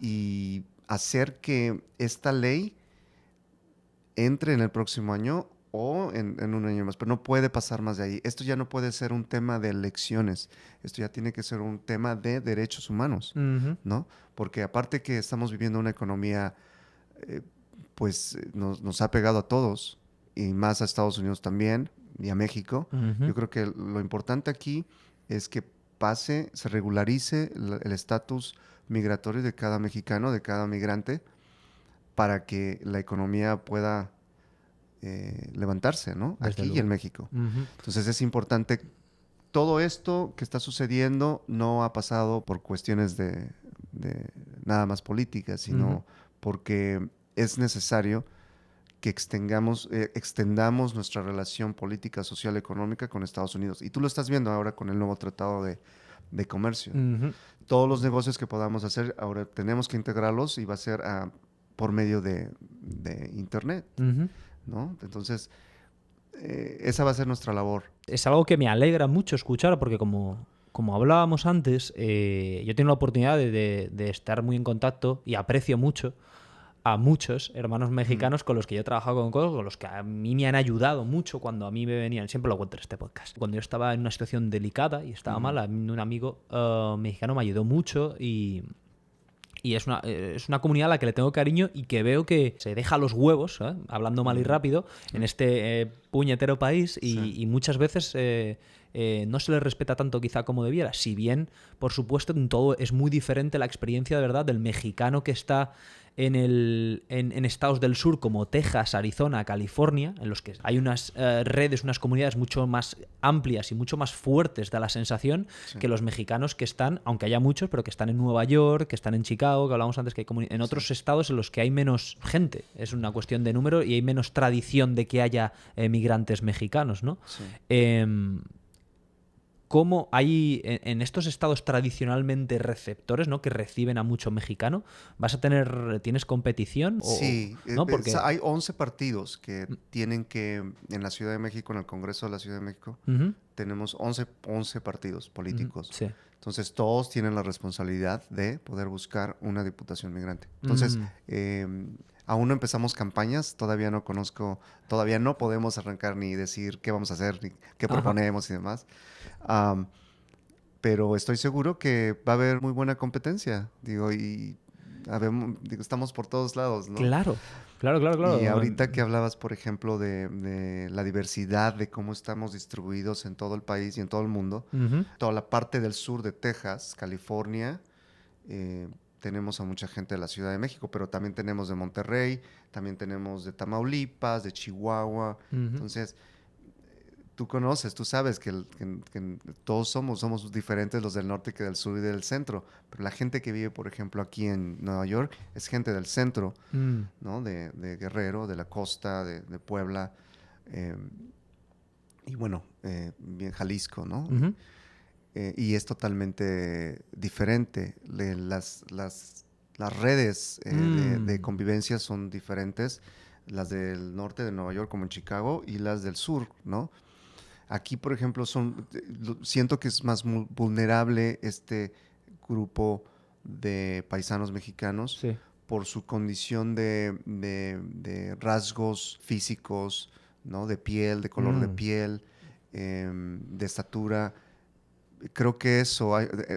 y hacer que esta ley entre en el próximo año o en un año más, pero no puede pasar más de ahí. Esto ya no puede ser un tema de elecciones, esto ya tiene que ser un tema de derechos humanos, ¿no? Porque aparte que estamos viviendo una economía, pues nos ha pegado a todos, y más a Estados Unidos también, y a México. Yo creo que lo importante aquí es que se regularice el estatus migratorio de cada mexicano, de cada migrante, para que la economía pueda levantarse, ¿no? Aquí y en México. Entonces es importante. Todo esto que está sucediendo no ha pasado por cuestiones de nada más políticas, sino porque es necesario que extendamos nuestra relación política, social, económica con Estados Unidos. Y tú lo estás viendo ahora con el nuevo tratado de comercio. Todos los negocios que podamos hacer, ahora tenemos que integrarlos y va a ser por medio de Internet. ¿no? Entonces, esa va a ser nuestra labor. Es algo que me alegra mucho escuchar porque como hablábamos antes, yo he tenido la oportunidad de estar muy en contacto y aprecio mucho a muchos hermanos mexicanos con los que yo he trabajado con los que a mí me han ayudado mucho cuando a mí me venían, siempre lo cuento en este podcast, cuando yo estaba en una situación delicada y estaba mal, a mí un amigo mexicano me ayudó mucho y es una comunidad a la que le tengo cariño y que veo que se deja los huevos, hablando mal y rápido, en este puñetero país y muchas veces no se les respeta tanto quizá como debiera. Si bien, por supuesto, en todo es muy diferente la experiencia de verdad del mexicano que está en estados del sur como Texas, Arizona, California, en los que hay unas redes, unas comunidades mucho más amplias y mucho más fuertes, da la sensación, que los mexicanos que están, aunque haya muchos, pero que están en Nueva York, que están en Chicago, que hablábamos antes, que hay en otros estados en los que hay menos gente. Es una cuestión de número y hay menos tradición de que haya migrantes mexicanos, ¿no? Sí. Cómo hay en estos estados tradicionalmente receptores, ¿no? Que reciben a mucho mexicano, ¿tienes competición? Sí, ¿no? Porque hay 11 partidos que tienen que, en la Ciudad de México, en el Congreso de la Ciudad de México, tenemos 11 partidos políticos. Sí. Entonces, todos tienen la responsabilidad de poder buscar una diputación migrante. Entonces, aún no empezamos campañas, todavía no podemos arrancar ni decir qué vamos a hacer, ni qué proponemos y demás. Pero estoy seguro que va a haber muy buena competencia, estamos por todos lados, ¿no? Claro. Y ahorita que hablabas, por ejemplo, de la diversidad, de cómo estamos distribuidos en todo el país y en todo el mundo, toda la parte del sur de Texas, California, tenemos a mucha gente de la Ciudad de México, pero también tenemos de Monterrey, también tenemos de Tamaulipas, de Chihuahua. Entonces, tú sabes que todos somos diferentes los del norte que del sur y del centro, pero la gente que vive, por ejemplo, aquí en Nueva York es gente del centro, ¿no? De Guerrero, de la costa, de Puebla, y bueno, bien Jalisco, ¿no? Y es totalmente diferente. Las redes de convivencia son diferentes, las del norte de Nueva York como en Chicago y las del sur, ¿no? Aquí, por ejemplo, siento que es más vulnerable este grupo de paisanos mexicanos por su condición de rasgos físicos, ¿no? De piel, de color de piel, de estatura. Creo que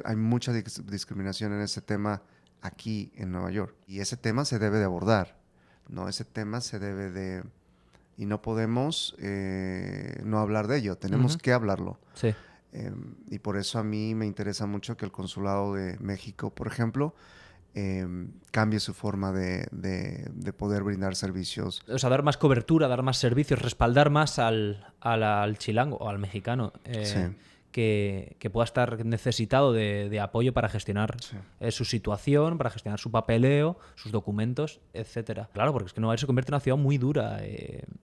hay mucha discriminación en ese tema aquí en Nueva York. Y ese tema se debe de abordar, ¿no? Ese tema se debe de... Y no podemos no hablar de ello, tenemos que hablarlo. Sí. Y por eso a mí me interesa mucho que el Consulado de México, por ejemplo, cambie su forma de poder brindar servicios. O sea, dar más cobertura, dar más servicios, respaldar más al chilango o al mexicano. Sí. Que pueda estar necesitado de apoyo para gestionar su situación, para gestionar su papeleo, sus documentos, etcétera. Claro, porque es que Nueva York se convierte en una ciudad muy dura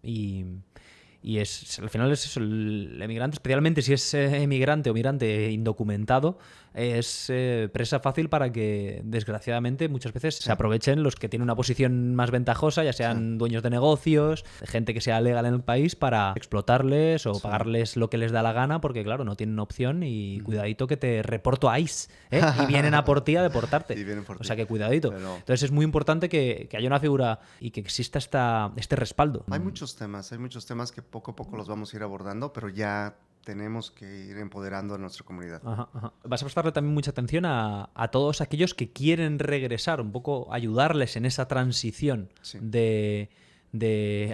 y al final es eso, el emigrante, especialmente si es emigrante o migrante indocumentado, es presa fácil para que, desgraciadamente, muchas veces se aprovechen los que tienen una posición más ventajosa, ya sean dueños de negocios, gente que sea legal en el país, para explotarles o pagarles lo que les da la gana, porque, claro, no tienen opción y cuidadito que te reporto a ICE, y vienen a por ti a deportarte. O sea que cuidadito. Pero... Entonces es muy importante que haya una figura y que exista este respaldo. Hay muchos temas que poco a poco los vamos a ir abordando, pero ya tenemos que ir empoderando a nuestra comunidad. Vas a prestarle también mucha atención a todos aquellos que quieren regresar, un poco ayudarles en esa transición de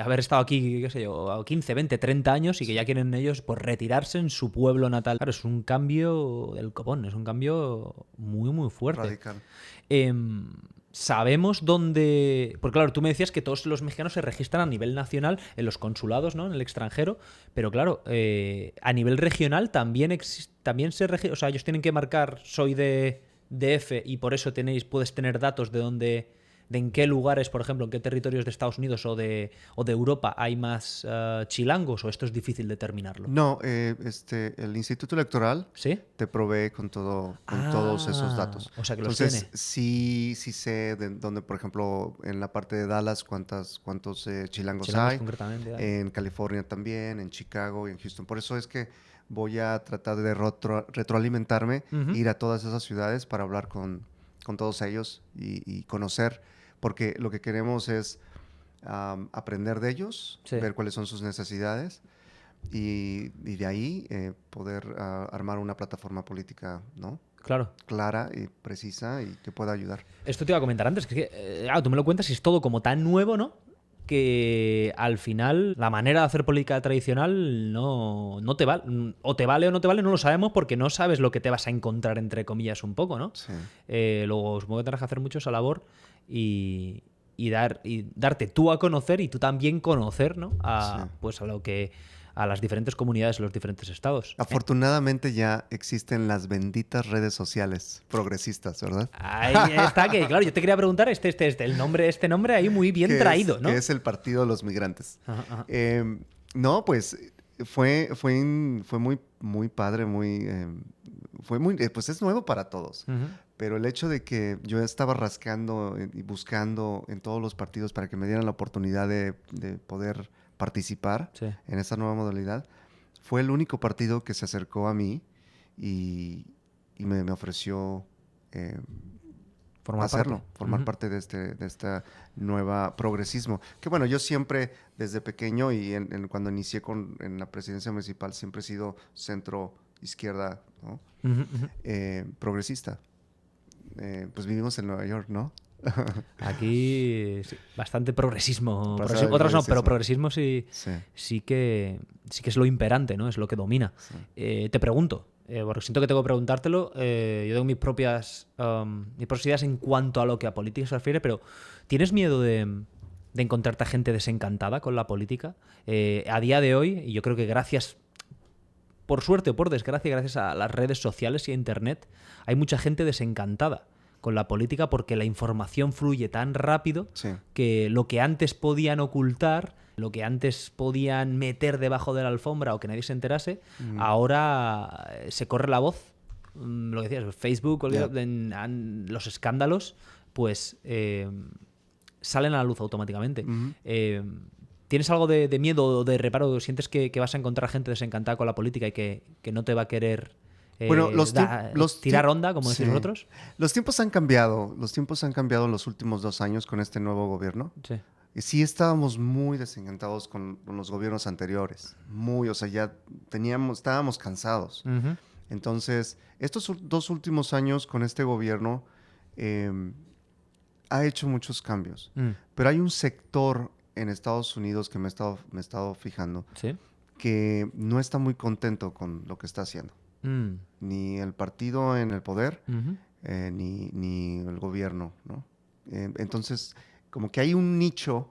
haber estado aquí, qué sé yo, 15, 20, 30 años y que ya quieren ellos pues retirarse en su pueblo natal. Claro, es un cambio del copón, es un cambio muy, muy fuerte. Radical. Sabemos dónde... Porque claro, tú me decías que todos los mexicanos se registran a nivel nacional en los consulados, ¿no? En el extranjero, pero claro, a nivel regional también se registra... O sea, ellos tienen que marcar soy de DF y por eso puedes tener datos de de en qué lugares, por ejemplo, en qué territorios de Estados Unidos o de Europa hay más chilangos, o esto es difícil determinarlo? No, el Instituto Electoral ¿Sí? te provee con todos esos datos. O sea que los Entonces, tiene. sí sé de dónde, por ejemplo, en la parte de Dallas, cuántos chilangos Chilangos hay. concretamente. En California también, en Chicago y en Houston. Por eso es que voy a tratar de retroalimentarme, Ujú. ir a todas esas ciudades para hablar con todos ellos y conocer, porque lo que queremos es aprender de ellos, Sí. ver cuáles son sus necesidades y de ahí poder armar una plataforma política, ¿no? Claro. Clara y precisa y que pueda ayudar. Esto te iba a comentar antes, que tú me lo cuentas y es todo como tan nuevo, ¿no? Que al final la manera de hacer política tradicional no te vale. O te vale o no te vale, no lo sabemos porque no sabes lo que te vas a encontrar, entre comillas, un poco, ¿no? Sí. Luego supongo que tendrás que hacer mucho esa labor y darte tú a conocer y tú también conocer, ¿no? Sí. Pues a las diferentes comunidades en los diferentes estados. Afortunadamente ya existen las benditas redes sociales progresistas, ¿verdad? Ahí está, que claro, yo te quería preguntar el nombre, este nombre ahí muy bien traído, ¿no? Que es el Partido de los Migrantes. Ajá, ajá. No, pues fue muy padre, pues es nuevo para todos. Ujú. Pero el hecho de que yo estaba rascando y buscando en todos los partidos para que me dieran la oportunidad de poder participar Sí. en esta nueva modalidad, fue el único partido que se acercó a mí y me ofreció formar parte de esta nueva progresismo. Que bueno, yo siempre desde pequeño y cuando inicié en la presidencia municipal siempre he sido centro izquierda, ¿no? Ujú, ujú. Progresista. Pues vivimos en Nueva York, ¿no? Aquí sí, bastante progresismo. Bastante Otras no, pero progresismo. progresismo Sí. sí que es lo imperante, ¿no? Es lo que domina. Sí. Te pregunto, porque siento que tengo que preguntártelo. Yo tengo mis propias ideas en cuanto a lo que a política se refiere, pero ¿tienes miedo de encontrarte a gente desencantada con la política? A día de hoy, y yo creo que por suerte o por desgracia, gracias a las redes sociales y a Internet, hay mucha gente desencantada con la política porque la información fluye tan rápido Sí. que lo que antes podían ocultar, lo que antes podían meter debajo de la alfombra o que nadie se enterase, ahora se corre la voz. Lo que decías, Facebook, los escándalos, pues salen a la luz automáticamente. ¿Tienes algo de miedo o de reparo? ¿Sientes que vas a encontrar gente desencantada con la política y que no te va a querer Bueno, tirar onda, como decís sí. vosotros? Los tiempos han cambiado. Los tiempos han cambiado en los últimos 2 años con este nuevo gobierno. Sí. Y sí estábamos muy desencantados con los gobiernos anteriores. O sea, ya estábamos cansados. Ujú. Entonces, estos 2 últimos años con este gobierno ha hecho muchos cambios. Pero hay un sector en Estados Unidos que me he estado fijando Sí. que no está muy contento con lo que está haciendo. Ni el partido en el poder, Ujú. ni el gobierno, ¿no? Entonces, como que hay un nicho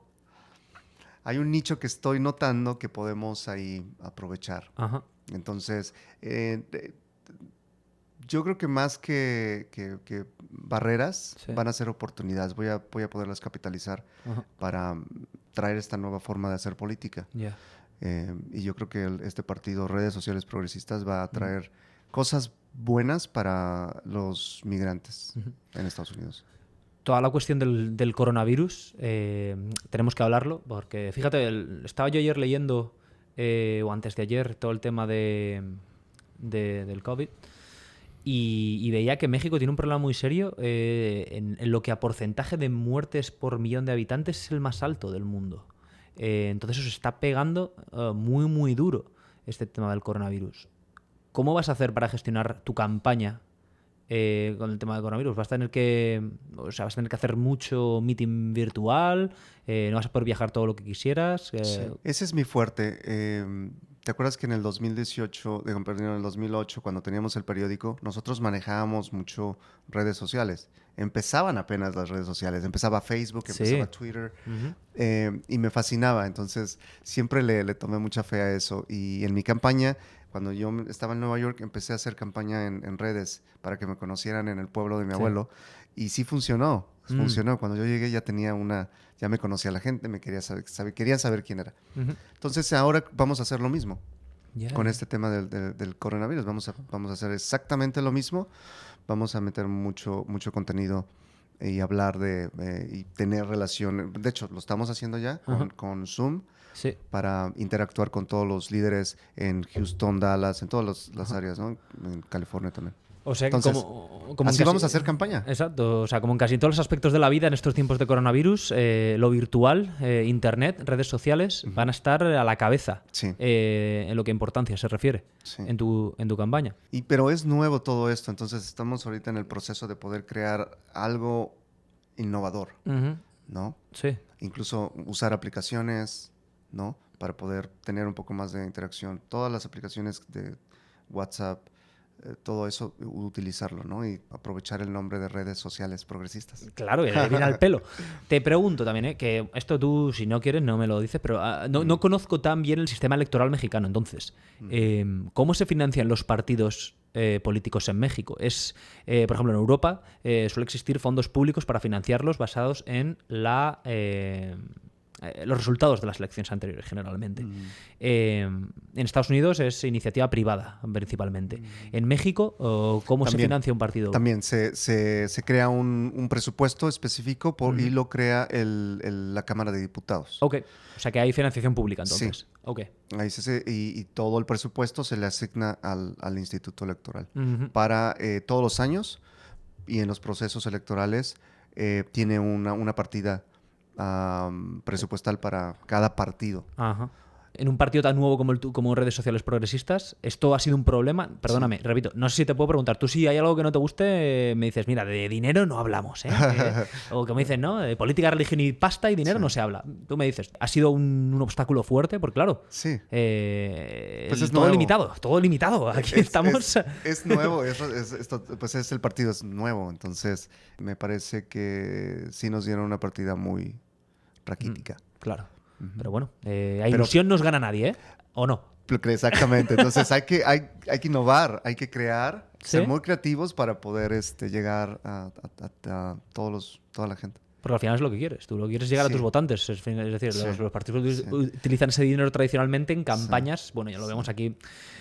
que estoy notando que podemos ahí aprovechar. Ajá. Entonces, yo creo que más que barreras, Sí. van a ser oportunidades. Voy a poderlas capitalizar Ajá. para traer esta nueva forma de hacer política. Ya. Y yo creo que este partido, Redes Sociales Progresistas, va a traer cosas buenas para los migrantes en Estados Unidos. Toda la cuestión del coronavirus, tenemos que hablarlo, porque fíjate, estaba yo ayer leyendo, o antes de ayer, todo el tema del COVID, y veía que México tiene un problema muy serio en lo que a porcentaje de muertes por millón de habitantes es el más alto del mundo. Entonces eso se está pegando muy, muy duro, este tema del coronavirus. ¿Cómo vas a hacer para gestionar tu campaña con el tema del coronavirus? ¿Vas a tener que hacer mucho meeting virtual? ¿No vas a poder viajar todo lo que quisieras? Sí. Ese es mi fuerte. ¿Te acuerdas que en el 2018, en el 2008, cuando teníamos el periódico, nosotros manejábamos mucho redes sociales? Empezaban apenas las redes sociales. Empezaba Facebook, empezaba Twitter. Y me fascinaba. Entonces, siempre le tomé mucha fe a eso. Y en mi campaña, Cuando yo estaba en Nueva York, empecé a hacer campaña en redes para que me conocieran en el pueblo de mi Sí. abuelo. Y sí funcionó. Funcionó. Cuando yo llegué ya tenía ya me conocía la gente, me querían saber quién era. Ujú. Entonces ahora vamos a hacer lo mismo Ya, con ya. este tema del coronavirus. Vamos a hacer exactamente lo mismo. Vamos a meter mucho contenido y hablar y tener relación. De hecho, lo estamos haciendo ya Ajá. con Zoom Sí. para interactuar con todos los líderes en Houston, Dallas, en todas las Ajá. áreas, ¿no? En California también. O sea que Entonces, como así vamos a hacer campaña. Exacto, o sea, como en casi todos los aspectos de la vida en estos tiempos de coronavirus, lo virtual, internet, redes sociales, van a estar a la cabeza Sí. En lo que a importancia se refiere Sí. en tu campaña. Pero es nuevo todo esto, entonces estamos ahorita en el proceso de poder crear algo innovador, Ujú. ¿no? Sí. Incluso usar aplicaciones, ¿no? Para poder tener un poco más de interacción. Todas las aplicaciones de WhatsApp, todo eso, utilizarlo, ¿no? Y aprovechar el nombre de redes sociales progresistas. Claro, y le viene al pelo. Te pregunto también, que esto tú, si no quieres, no me lo dices, pero no conozco tan bien el sistema electoral mexicano. Entonces, ¿cómo se financian los partidos políticos en México? Por ejemplo, en Europa suele existir fondos públicos para financiarlos basados en los resultados de las elecciones anteriores, generalmente. En Estados Unidos es iniciativa privada, principalmente. En México, ¿cómo se financia un partido? También se crea un presupuesto específico y lo crea la Cámara de Diputados. Ok, o sea que hay financiación pública, entonces. Sí. Ok. Ahí y todo el presupuesto se le asigna al Instituto Electoral para todos los años, y en los procesos electorales tiene una partida presupuestal para cada partido. Ajá. En un partido tan nuevo como redes sociales progresistas, ¿esto ha sido un problema? Perdóname, repito, no sé si te puedo preguntar. Tú, si hay algo que no te guste, me dices, mira, de dinero no hablamos, ¿eh? O que me dicen, ¿no? De política, religión y pasta y dinero no se habla. Tú me dices, ¿ha sido un obstáculo fuerte? Porque claro, Sí. Pues es todo nuevo. limitado, todo limitado. Aquí estamos... Es nuevo, pues es el partido es nuevo, entonces me parece que sí nos dieron una partida muy raquítica. Claro. Pero bueno, a ilusión no os gana nadie, ¿eh? ¿O no? Exactamente. Entonces hay que innovar, hay que crear, ¿Sí? ser muy creativos para poder llegar a toda la gente. Porque al final es lo que quieres. Tú lo quieres llegar a Sí. tus votantes. Es decir, Sí. los partidos Sí. utilizan ese dinero tradicionalmente en campañas. Bueno, ya lo vemos aquí.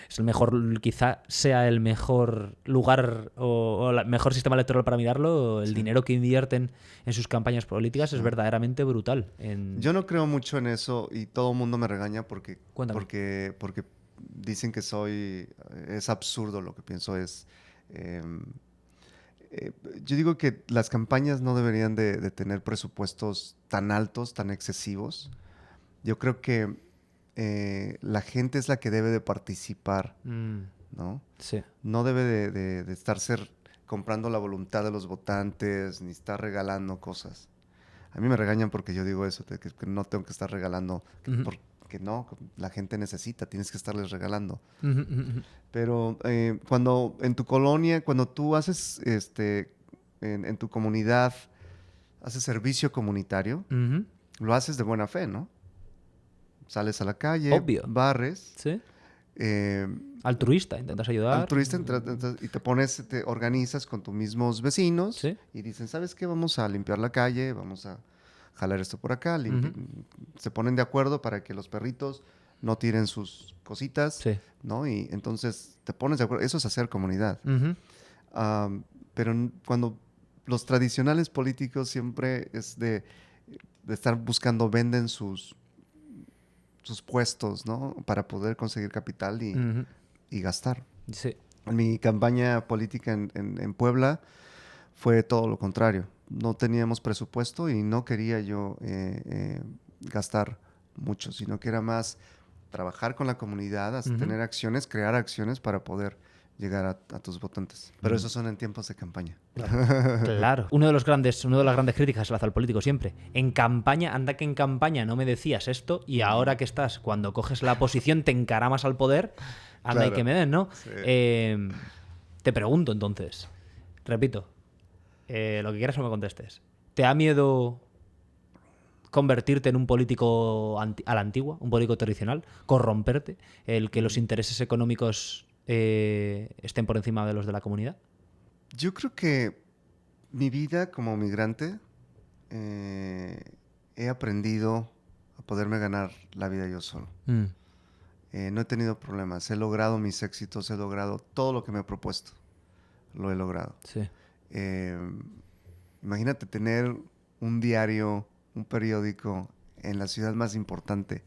Es el mejor, quizá sea el mejor lugar o el mejor sistema electoral para mirarlo. El dinero que invierten en sus campañas políticas es verdaderamente brutal. Yo no creo mucho en eso y todo el mundo me regaña porque dicen que es absurdo. Lo que pienso es... yo digo que las campañas no deberían de tener presupuestos tan altos, tan excesivos. Yo creo que la gente es la que debe de participar, ¿no? Sí. No debe de estarse comprando la voluntad de los votantes, ni estar regalando cosas. A mí me regañan porque yo digo eso, que no tengo que estar regalando, porque no, la gente necesita, tienes que estarles regalando. Pero cuando en tu colonia, cuando tú haces en tu comunidad, haces servicio comunitario, lo haces de buena fe, ¿no? Sales a la calle, Obvio. barres. Sí. Altruista, intentas ayudar. Altruista, y te organizas con tus mismos vecinos. Sí. Y dicen, ¿sabes qué? Vamos a limpiar la calle, vamos a jalar esto por acá. Se ponen de acuerdo para que los perritos no tiren sus cositas, Sí. ¿no? Y entonces te pones de acuerdo. Eso es hacer comunidad. Pero cuando los tradicionales políticos siempre es de estar buscando, venden sus puestos, ¿no? Para poder conseguir capital y gastar. Sí. Mi campaña política en Puebla fue todo lo contrario. No teníamos presupuesto y no quería yo gastar mucho, sino que era más trabajar con la comunidad, tener acciones, crear acciones para poder llegar a tus votantes. Pero esos son en tiempos de campaña. Claro. Una de las grandes críticas se le hace al político siempre. En campaña, anda que en campaña no me decías esto y ahora que estás, cuando coges la posición, te encaramas al poder, anda y que me den, ¿no? Sí. Te pregunto entonces, repito, lo que quieras no me contestes. ¿Te da miedo convertirte en un político a la antigua, un político tradicional, corromperte, el que los intereses económicos estén por encima de los de la comunidad? Yo creo que mi vida como migrante he aprendido a poderme ganar la vida yo solo. No he tenido problemas, he logrado mis éxitos, he logrado todo lo que me he propuesto. Lo he logrado. Sí. Imagínate tener un diario, un periódico en la ciudad más importante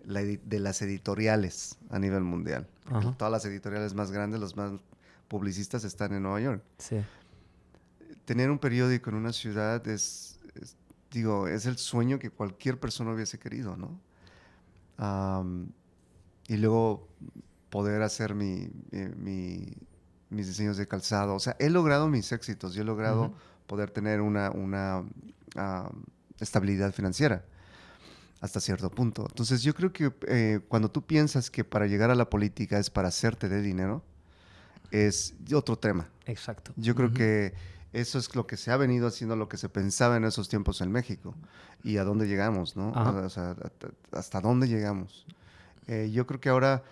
de las editoriales a nivel mundial. Todas las editoriales más grandes, los más publicistas están en Nueva York. Sí. Tener un periódico en una ciudad es el sueño que cualquier persona hubiese querido, ¿no? Y luego poder hacer mis diseños de calzado. O sea, he logrado mis éxitos. Yo he logrado poder tener una estabilidad financiera hasta cierto punto. Entonces, yo creo que cuando tú piensas que para llegar a la política es para hacerte de dinero, es otro tema. Exacto. Yo creo que eso es lo que se ha venido haciendo, lo que se pensaba en esos tiempos en México. Y a dónde llegamos, ¿no? O sea, hasta dónde llegamos. Yo creo que ahora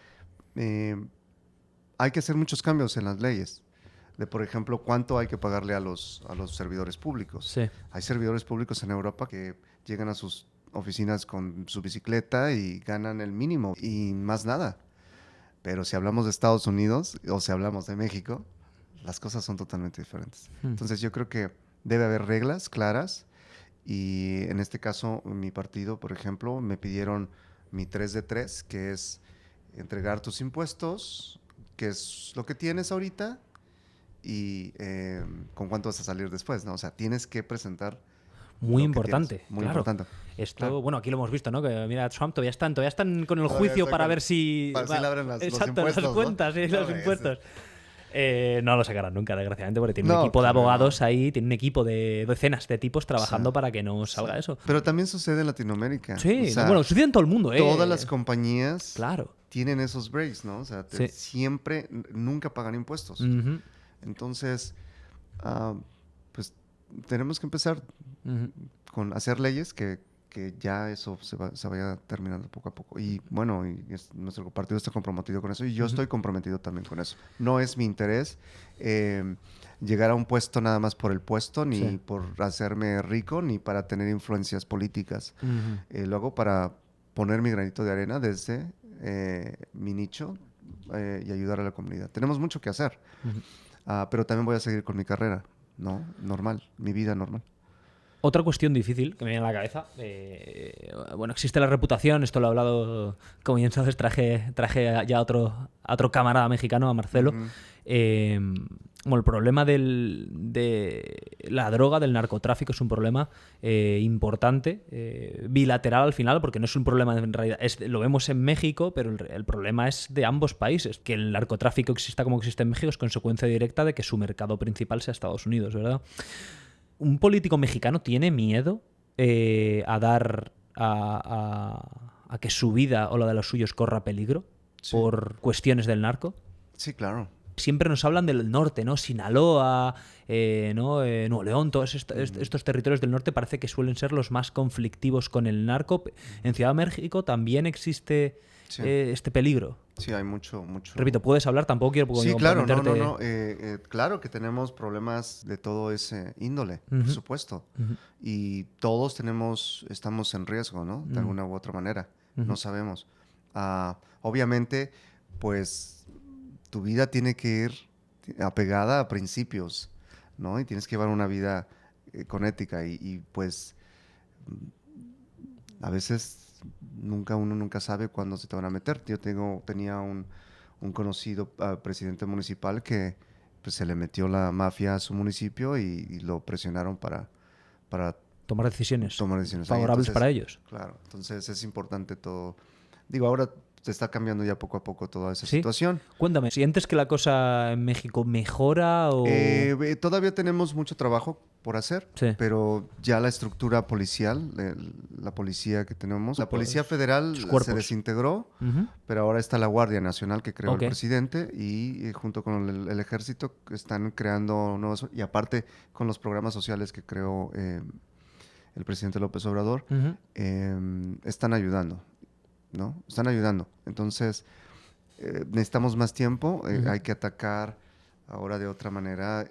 hay que hacer muchos cambios en las leyes. De, por ejemplo, cuánto hay que pagarle a los servidores públicos. Sí. Hay servidores públicos en Europa que llegan a sus oficinas con su bicicleta y ganan el mínimo y más nada. Pero si hablamos de Estados Unidos o si hablamos de México, las cosas son totalmente diferentes. Entonces yo creo que debe haber reglas claras y en este caso mi partido, por ejemplo, me pidieron mi 3 de 3, que es entregar tus impuestos, que es lo que tienes ahorita, y con cuánto vas a salir después, ¿no? O sea, tienes que presentar muy importante. Muy claro. importante. Esto, claro. Bueno, aquí lo hemos visto, ¿no? Que mira, Trump todavía están con el juicio para ver si... Para si le abren los exacto, impuestos, las cuentas, ¿no? y los impuestos. No lo sacarán nunca, desgraciadamente, porque tiene un equipo de claro, abogados ahí, tiene un equipo de decenas de tipos trabajando para que no salga eso. Pero también sucede en Latinoamérica. Sí, o sea, bueno, sucede en todo el mundo, ¿eh? Todas las compañías claro. tienen esos breaks, ¿no? O sea, siempre, nunca pagan impuestos. Entonces, pues tenemos que empezar con hacer leyes que ya eso se vaya terminando poco a poco. Y bueno, nuestro partido está comprometido con eso y yo estoy comprometido también con eso. No es mi interés llegar a un puesto nada más por el puesto, ni por hacerme rico, ni para tener influencias políticas. Lo hago para poner mi granito de arena desde mi nicho y ayudar a la comunidad. Tenemos mucho que hacer, pero también voy a seguir con mi carrera, ¿no? Normal, mi vida normal. Otra cuestión difícil que me viene a la cabeza, bueno, existe la reputación, esto lo he hablado, como bien sabes, traje ya a otro camarada mexicano, a Marcelo. Bueno, el problema de la droga, del narcotráfico, es un problema importante, bilateral al final, porque no es un problema en realidad, lo vemos en México, pero el problema es de ambos países. Que el narcotráfico exista como existe en México es consecuencia directa de que su mercado principal sea Estados Unidos, ¿verdad? ¿Un político mexicano tiene miedo a que su vida o la de los suyos corra peligro por cuestiones del narco? Sí, claro. Siempre nos hablan del norte, ¿no? Sinaloa, Nuevo León, todos estos territorios del norte parece que suelen ser los más conflictivos con el narco. En Ciudad de México también existe este peligro. Sí, hay mucho. Repito, puedes hablar, tampoco quiero comprometerte. Sí, claro, claro que tenemos problemas de todo ese índole, por supuesto. Y todos estamos en riesgo, ¿no? De alguna u otra manera. No sabemos. Obviamente, pues, tu vida tiene que ir apegada a principios, ¿no? Y tienes que llevar una vida con ética y pues, a veces uno nunca sabe cuándo se te van a meter. Yo tenía un conocido presidente municipal que pues, se le metió la mafia a su municipio y lo presionaron para tomar decisiones favorables entonces, para ellos. Claro, entonces es importante todo. Digo, ahora se está cambiando ya poco a poco toda esa situación. Cuéntame, ¿sientes que la cosa en México mejora o...? Todavía tenemos mucho trabajo por hacer, pero ya la estructura policial, la policía que tenemos, la Policía Federal se desintegró, pero ahora está la Guardia Nacional que creó el presidente y junto con el ejército están creando nuevos, y aparte con los programas sociales que creó el presidente López Obrador, Ujú. están ayudando, ¿no? Están ayudando. Entonces, necesitamos más tiempo, Ujú. hay que atacar ahora de otra manera,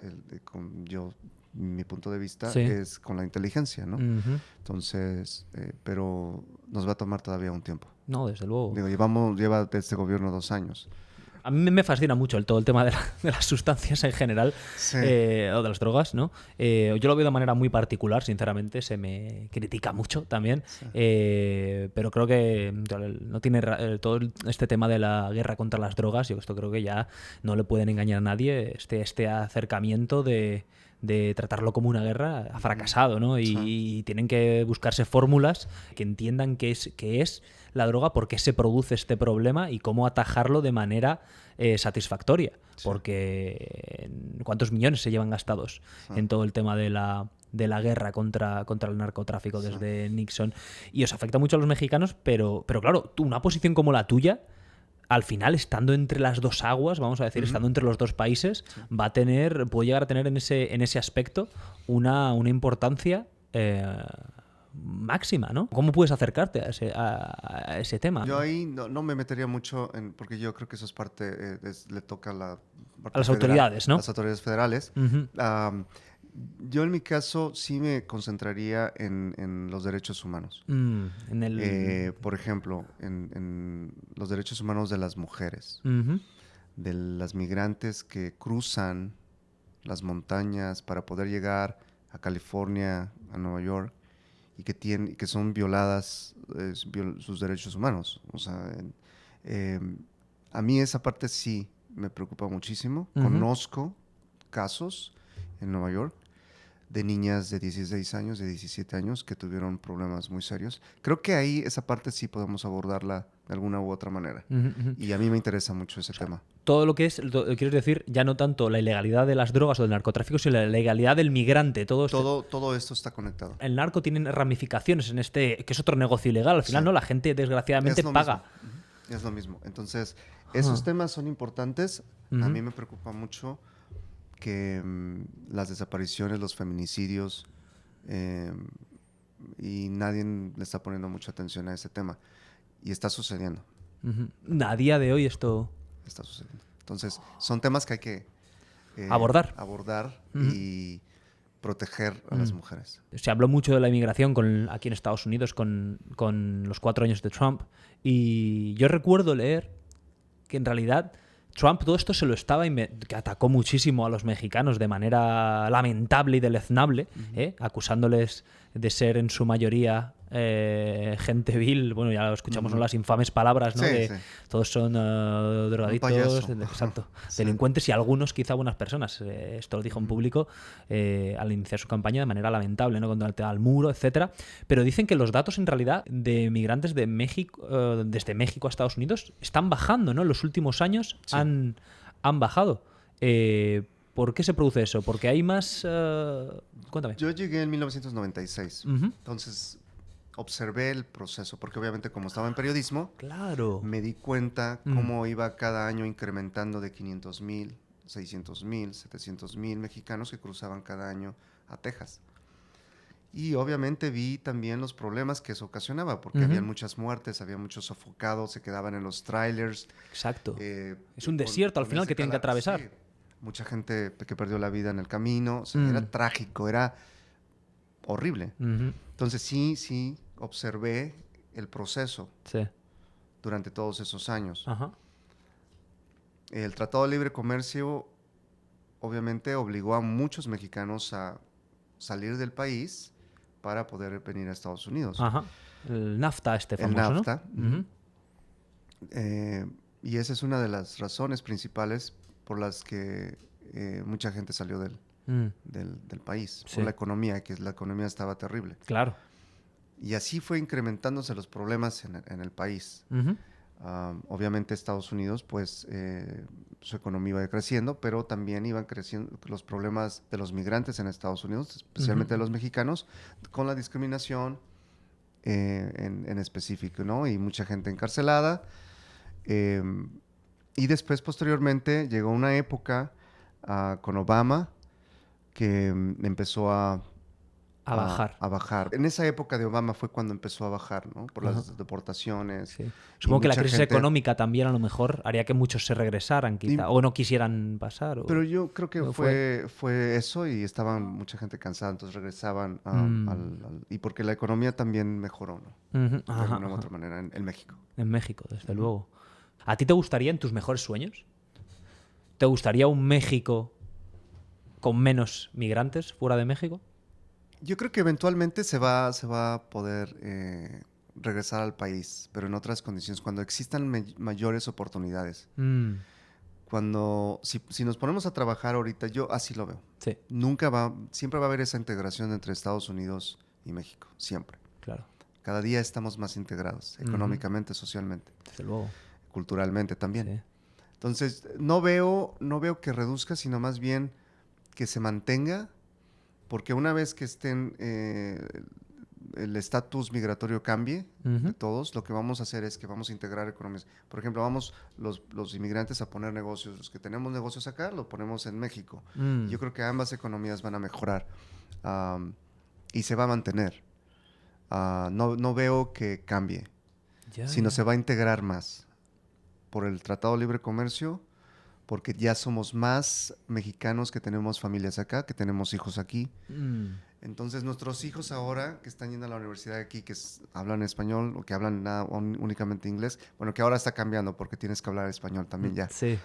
mi punto de vista Sí. es con la inteligencia, ¿no? Ujú. Entonces, pero nos va a tomar todavía un tiempo. No, desde luego. Digo, lleva este gobierno 2 años. A mí me fascina mucho todo el tema de las sustancias en general, Sí. o de las drogas, ¿no? Yo lo veo de manera muy particular, sinceramente, se me critica mucho también, Sí. pero creo que no tiene todo este tema de la guerra contra las drogas, yo esto creo que ya no le pueden engañar a nadie, este acercamiento de tratarlo como una guerra ha fracasado, ¿no? Sí. Y tienen que buscarse fórmulas que entiendan qué es la droga, por qué se produce este problema y cómo atajarlo de manera satisfactoria. Sí. Porque ¿cuántos millones se llevan gastados en todo el tema de la guerra contra el narcotráfico desde Nixon? Y os afecta mucho a los mexicanos, pero claro, una posición como la tuya, al final, estando entre las dos aguas, vamos a decir, estando entre los dos países, puede llegar a tener en ese aspecto una importancia máxima, ¿no? ¿Cómo puedes acercarte a ese tema? Yo ahí no me metería mucho porque yo creo que eso es parte, le toca a la parte A las federal, autoridades, ¿no? las autoridades federales. Ujú. Yo en mi caso sí me concentraría en los derechos humanos. En el... Por ejemplo, en los derechos humanos de las mujeres, Ujú. de las migrantes que cruzan las montañas para poder llegar a California, a Nueva York, y que son violadas sus derechos humanos. O sea, a mí esa parte sí me preocupa muchísimo. Ujú. Conozco casos en Nueva York de niñas de 16 años, de 17 años que tuvieron problemas muy serios. Creo que ahí esa parte sí podemos abordarla de alguna u otra manera. Ujú, ujú. Y a mí me interesa mucho ese tema. Todo lo que es, quieres decir, ya no tanto la ilegalidad de las drogas o del narcotráfico, sino la ilegalidad del migrante. Todo esto está conectado. El narco tiene ramificaciones en que es otro negocio ilegal. Al final, Sí. ¿no? La gente, desgraciadamente, Es lo paga. mismo. Ujú. Es lo mismo. Entonces, esos temas son importantes. A Ujú. mí me preocupa mucho que las desapariciones, los feminicidios, eh, y nadie le está poniendo mucha atención a ese tema. Y está sucediendo. Ujú. A día de hoy esto... Está sucediendo. Entonces, son temas que hay que Abordar. Ujú. y proteger a las mujeres. Se habló mucho de la inmigración aquí en Estados Unidos con los 4 años de Trump. Y yo recuerdo leer que en realidad Trump todo esto se lo estaba que atacó muchísimo a los mexicanos de manera lamentable y deleznable, acusándoles de ser en su mayoría gente vil. Bueno, ya lo escuchamos, ¿no? Las infames palabras, ¿no? Sí, de sí. todos son drogadictos, payaso. exacto, Sí. delincuentes y algunos quizá buenas personas. Esto lo dijo en público al iniciar su campaña de manera lamentable, ¿no? Contra el tema del muro, etcétera. Pero dicen que los datos en realidad de migrantes de México, desde México a Estados Unidos, están bajando, ¿no? En los últimos años Sí. han bajado. ¿Por qué se produce eso? Porque hay más... Cuéntame. Yo llegué en 1996. Ujú. Entonces, observé el proceso, porque obviamente como estaba en periodismo, Claro. me di cuenta cómo iba cada año incrementando de 500,000, 600,000, 700,000 mexicanos que cruzaban cada año a Texas. Y obviamente vi también los problemas que eso ocasionaba, porque había muchas muertes, había muchos sofocados, se quedaban en los trailers. Exacto. Es un desierto al final ese que tienen que atravesar. Sí, mucha gente que perdió la vida en el camino. O sea, era trágico, era horrible. Ujú. Entonces sí observé el proceso Sí. durante todos esos años. Ajá. El Tratado de Libre Comercio obviamente obligó a muchos mexicanos a salir del país para poder venir a Estados Unidos. Ajá. El NAFTA El famoso, NAFTA. ¿no? Ujú. Y esa es una de las razones principales por las que mucha gente salió del país. Sí. Por la economía, que la economía estaba terrible. Claro. Y así fue incrementándose los problemas en el país. Ujú. Obviamente Estados Unidos, pues su economía iba creciendo, pero también iban creciendo los problemas de los migrantes en Estados Unidos, especialmente de los mexicanos, con la discriminación en específico, ¿no? Y mucha gente encarcelada. Y después, posteriormente, llegó una época con Obama que empezó a A bajar. A bajar. En esa época de Obama fue cuando empezó a bajar, ¿no? Por las deportaciones. Sí. Y Supongo que la mucha crisis gente- económica también a lo mejor haría que muchos se regresaran, quizá, o no quisieran pasar. Pero yo creo que ¿no fue eso y estaban mucha gente cansada, entonces regresaban y porque la economía también mejoró, ¿no? Ujú, De ajá, alguna u ajá. otra manera en México. En México, desde luego. ¿A ti te gustaría en tus mejores sueños? ¿Te gustaría un México con menos migrantes fuera de México? Yo creo que eventualmente se va a poder regresar al país, pero en otras condiciones, cuando existan mayores oportunidades. Mm, Si nos ponemos a trabajar ahorita, yo así lo veo. sí, Siempre va a haber esa integración entre Estados Unidos y México, siempre. claro. Cada día estamos más integrados, económicamente, socialmente, Desde luego. culturalmente también. Sí. Entonces, no veo que reduzca, sino más bien que se mantenga, porque una vez que el estatus migratorio cambie de todos, lo que vamos a hacer es que vamos a integrar economías. Por ejemplo, vamos los inmigrantes a poner negocios. Los que tenemos negocios acá, lo ponemos en México. Mm. Yo creo que ambas economías van a mejorar y se va a mantener. No veo que cambie, Ya, sino ya. se va a integrar más por el Tratado de Libre Comercio, porque ya somos más mexicanos que tenemos familias acá, que tenemos hijos aquí. Mm. Entonces, nuestros hijos ahora que están yendo a la universidad aquí, hablan español o que hablan únicamente inglés, bueno, que ahora está cambiando porque tienes que hablar español también ya, Sí.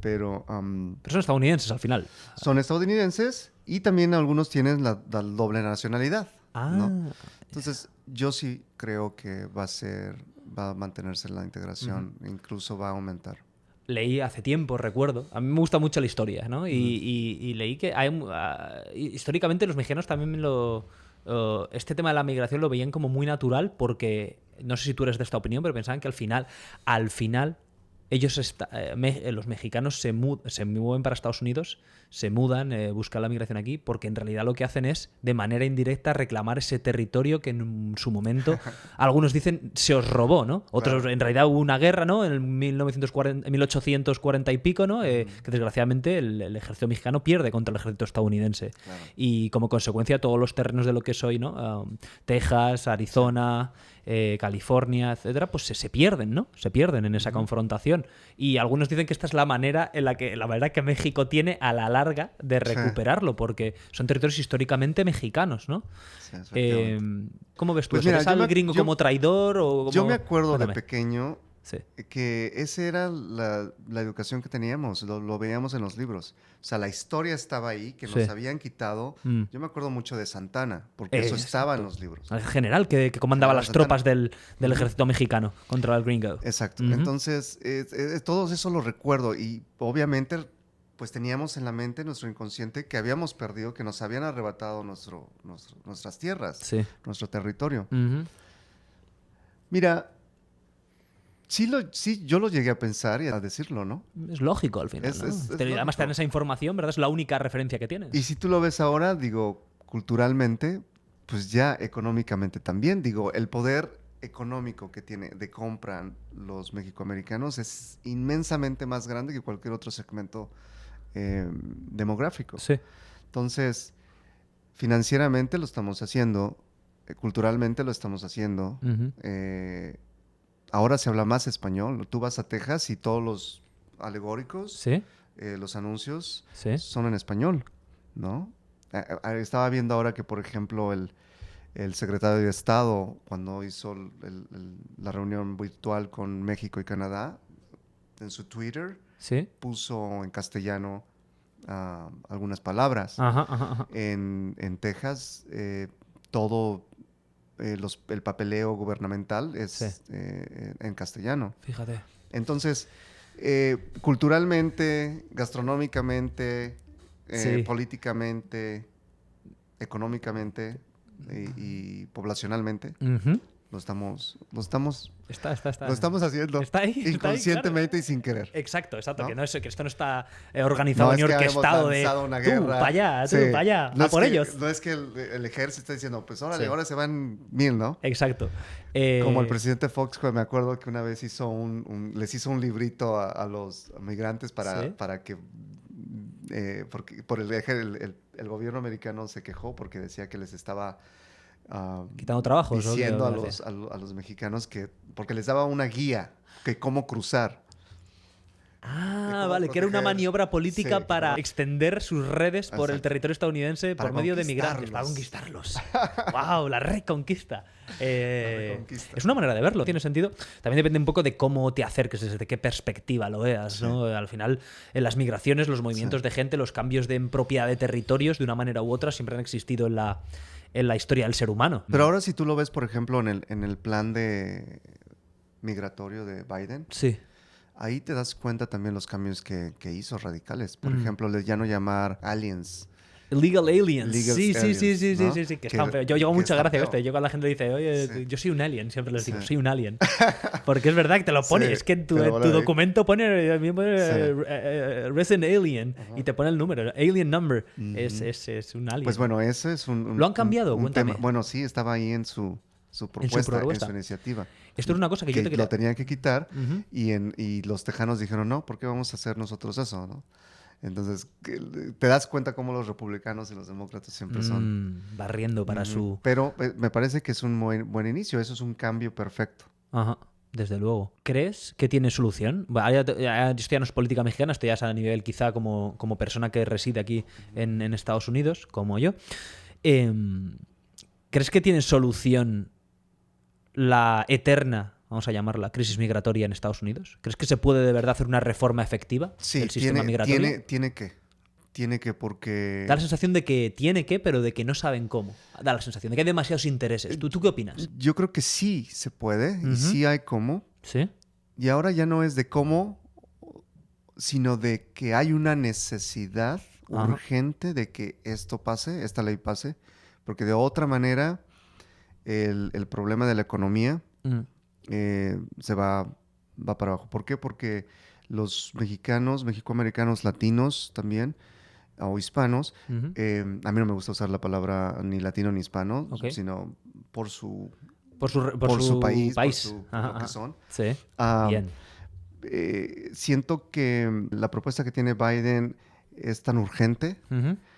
pero Pero son estadounidenses al final. son estadounidenses y también algunos tienen la doble nacionalidad, ¿no? Entonces, yo sí creo que va a mantenerse la integración, incluso va a aumentar. Leí hace tiempo, recuerdo. A mí me gusta mucho la historia, ¿no? Y leí que históricamente los mexicanos también este tema de la migración lo veían como muy natural porque, no sé si tú eres de esta opinión, pero pensaban que al final los mexicanos se mueven para Estados Unidos, se mudan, buscan la migración aquí, porque en realidad lo que hacen es, de manera indirecta, reclamar ese territorio que en su momento, algunos dicen, se os robó, ¿no? Otros, Claro. en realidad hubo una guerra, ¿no? En 1840 y pico, ¿no? Que desgraciadamente el ejército mexicano pierde contra el ejército estadounidense. Claro. Y como consecuencia, todos los terrenos de lo que es hoy, ¿no? Texas, Arizona, California, etcétera, pues se pierden, ¿no? Se pierden en esa confrontación. Y algunos dicen que esta es la manera que México tiene a la larga de recuperarlo, porque son territorios históricamente mexicanos, ¿no? Sí, efectivamente. ¿Cómo ves tú Pues eso? mira, ¿Ves al gringo como traidor o como... Yo me acuerdo Cuéntame. de pequeño Sí. que esa era la educación que teníamos, lo veíamos en los libros. O sea, la historia estaba ahí, que nos Sí. habían quitado. Mm. Yo me acuerdo mucho de Santana, porque eso estaba en los libros. El general que comandaba General las Santana. tropas del ejército mexicano contra el gringo. Exacto. Ujú. Entonces, todo eso lo recuerdo y obviamente pues teníamos en la mente, nuestro inconsciente, que habíamos perdido, que nos habían arrebatado nuestras tierras, Sí. nuestro territorio. Ujú. Mira, sí, yo lo llegué a pensar y a decirlo, ¿no? Es lógico al final, Es- ¿no? es Además lógico. tener esa información, ¿verdad? Es la única referencia que tienes. Y si tú lo ves ahora, digo, culturalmente, pues ya económicamente también, digo, el poder económico que tiene de compra los mexicoamericanos es inmensamente más grande que cualquier otro segmento demográfico. Sí. Entonces, financieramente lo estamos haciendo, culturalmente lo estamos haciendo. Ujú. Ahora se habla más español. Tú vas a Texas y todos los alegóricos, Sí. los anuncios Sí. son en español, ¿no? Estaba viendo ahora que, por ejemplo, el secretario de Estado, cuando hizo la reunión virtual con México y Canadá, en su Twitter, Sí. puso en castellano algunas palabras. Ajá, ajá, ajá. En Texas, todo el papeleo gubernamental es Sí. en castellano. Fíjate. Entonces, culturalmente, gastronómicamente, Sí. políticamente, económicamente y poblacionalmente, Ujú. lo estamos Está. lo estamos haciendo Está ahí, inconscientemente y sin querer. Exacto, exacto. ¿No? Que esto no está organizado ni es que hayamos orquestado de lanzado una tú guerra. para allá, tú Sí. para allá, No a es por que- ellos. No es que el ejército está diciendo, pues órale, Sí. ahora se van 1000, ¿no? Exacto. Como el presidente Fox, me acuerdo que una vez les hizo un librito a los migrantes Sí. para que porque el gobierno americano se quejó porque decía que les estaba quitando trabajos. diciendo a los mexicanos que, porque les daba una guía que cómo cruzar. Vale, que era una maniobra política para extender sus redes por el territorio estadounidense por medio de migrantes, para conquistarlos. ¡Wow! La reconquista. Es una manera de verlo, tiene sentido. También depende un poco de cómo te acerques, desde qué perspectiva lo veas, ¿no? Al final, en las migraciones, los movimientos de gente, los cambios de propiedad de territorios, de una manera u otra, siempre han existido en la historia del ser humano. Pero ahora si tú lo ves, por ejemplo, en el plan migratorio de Biden, sí. Ahí te das cuenta también los cambios que hizo radicales. Por ejemplo, ya no llamar aliens. Illegal aliens. Sí, ¿no? que están feos. Yo llevo mucha gracia este. Yo cuando la gente dice, oye, yo soy un alien, siempre les digo, soy un alien. Porque es verdad que te lo pone. Es que en tu documento pone resident alien y te pone el número, alien number. Es un alien. Pues bueno, ese es un ¿Lo han cambiado? Cuéntame. Tema. Bueno, sí, estaba ahí en su propuesta, en su iniciativa. Esto es una cosa que yo te quería... Lo tenían que quitar y los tejanos dijeron, no, ¿por qué vamos a hacer nosotros eso? ¿No? Entonces, te das cuenta cómo los republicanos y los demócratas siempre son... barriendo para su... Pero me parece que es un buen inicio. Eso es un cambio perfecto. Ajá. Desde luego. ¿Crees que tiene solución? Esto ya no es política mexicana, esto ya es a nivel quizá como persona que reside aquí en Estados Unidos, como yo. ¿Crees que tiene solución la eterna, vamos a llamarla, crisis migratoria en Estados Unidos? ¿Crees que se puede de verdad hacer una reforma efectiva del sistema migratorio? Tiene que porque... Da la sensación de que tiene que, pero de que no saben cómo. Da la sensación de que hay demasiados intereses. ¿Tú qué opinas? Yo creo que sí se puede y sí hay cómo. ¿Sí? Y ahora ya no es de cómo, sino de que hay una necesidad urgente de que esto pase, esta ley pase, porque de otra manera el problema de la economía se va para abajo. ¿Por qué? Porque los mexicanos, mexicoamericanos, latinos también, o hispanos, a mí no me gusta usar la palabra ni latino ni hispano, sino por su país, por lo que son. Sí, bien. Siento que la propuesta que tiene Biden es tan urgente.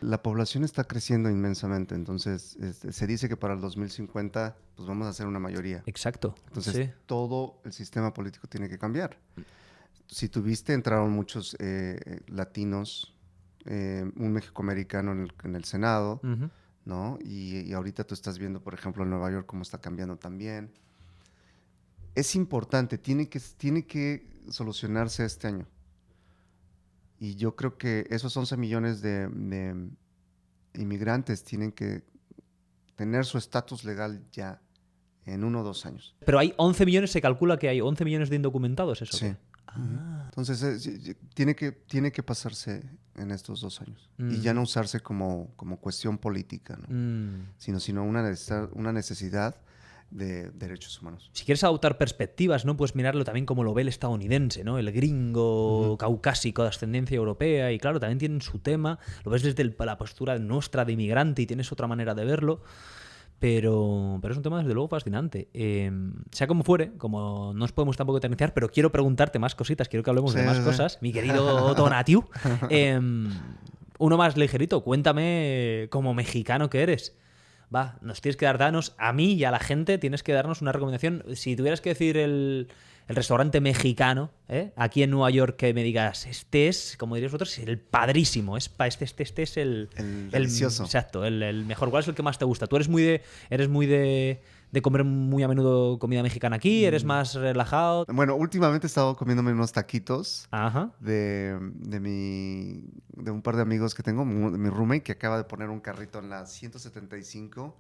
La población está creciendo inmensamente. Entonces, se dice que para el 2050 pues vamos a ser una mayoría. Exacto. Entonces, todo el sistema político tiene que cambiar. Si tuviste, entraron muchos latinos, un mexicoamericano en el Senado, ¿no? Y ahorita tú estás viendo, por ejemplo, en Nueva York cómo está cambiando también. Es importante, tiene que solucionarse este año. Y yo creo que esos 11 millones de inmigrantes tienen que tener su estatus legal ya en 1 o 2 años. Pero hay 11 millones, se calcula que hay 11 millones de indocumentados, ¿eso? Sí. Entonces, tiene que pasarse en estos 2 años. Y ya no usarse como cuestión política, ¿no? Sino una necesidad de derechos humanos. Si quieres adoptar perspectivas, ¿no? Puedes mirarlo también como lo ve el estadounidense, ¿no? El gringo caucásico de ascendencia europea. Y claro, también tienen su tema. Lo ves desde la postura nuestra de inmigrante y tienes otra manera de verlo. Pero es un tema desde luego fascinante. Sea como fuere, como no nos podemos tampoco eternizar, pero quiero preguntarte más cositas, quiero que hablemos de más cosas. Mi querido Tonatiu. Uno más ligerito, cuéntame como mexicano que eres. Va, nos tienes que darnos, a mí y a la gente, tienes que darnos una recomendación. Si tuvieras que decir el restaurante mexicano, aquí en Nueva York, que me digas, este es, como diréis vosotros, el padrísimo. Este es el delicioso. Exacto, el mejor. ¿Cuál es el que más te gusta? ¿Tú eres muy de comer muy a menudo comida mexicana aquí? ¿Eres más relajado? Bueno, últimamente he estado comiéndome unos taquitos Ajá. de un par de amigos que tengo, de mi roommate, que acaba de poner un carrito en la 175